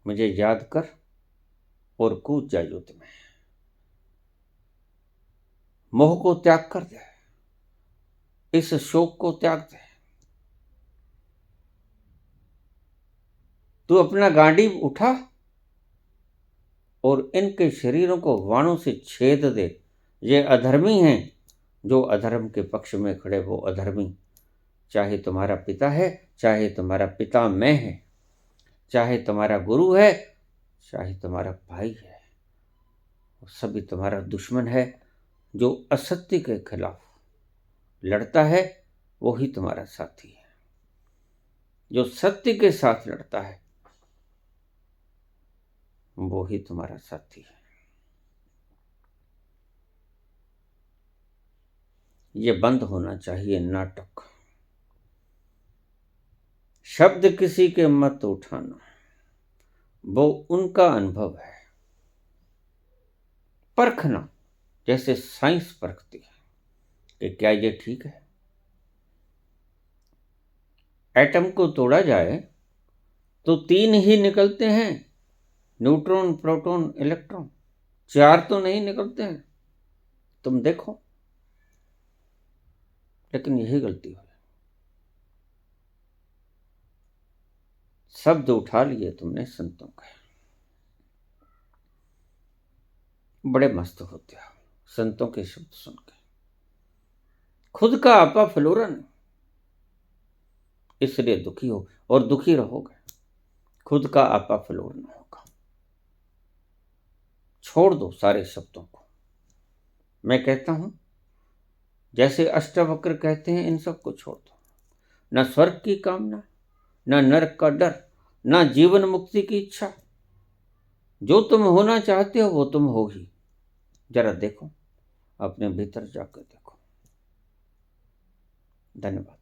मुझे याद कर और कूद जा युद्ध में, मोह को त्याग कर दे, इस शोक को त्याग दे। तू अपना गांडीव उठा और इनके शरीरों को वाणों से छेद दे। ये अधर्मी हैं, जो अधर्म के पक्ष में खड़े वो अधर्मी, चाहे तुम्हारा पिता है, चाहे तुम्हारा पिता मैं है, चाहे तुम्हारा गुरु है, चाहे तुम्हारा भाई है, वो सभी तुम्हारा दुश्मन है। जो असत्य के खिलाफ लड़ता है वो ही तुम्हारा साथी है। जो सत्य के साथ लड़ता है वो ही तुम्हारा साथी है। ये बंद होना चाहिए नाटक। शब्द किसी के मत उठाना, वो उनका अनुभव है। परखना, जैसे साइंस परखती है कि क्या ये ठीक है। एटम को तोड़ा जाए तो 3 ही निकलते हैं, न्यूट्रॉन, प्रोटॉन, इलेक्ट्रॉन। 4 तो नहीं निकलते हैं, तुम देखो। लेकिन यही गलती हुई, शब्द उठा लिए तुमने संतों के। बड़े मस्त होते हो संतों के शब्द सुन के। खुद का आपा फ्लोरा नहीं, इसलिए दुखी हो और दुखी रहोगे। खुद का आपा फ्लोर न होगा। छोड़ दो सारे शब्दों को। मैं कहता हूं जैसे अष्टावक्र कहते हैं, इन सब को छोड़ दो। न स्वर्ग की कामना, न नरक का डर, न जीवन मुक्ति की इच्छा। जो तुम होना चाहते हो वो तुम हो ही। जरा देखो, अपने भीतर जाकर देखो। धन्यवाद।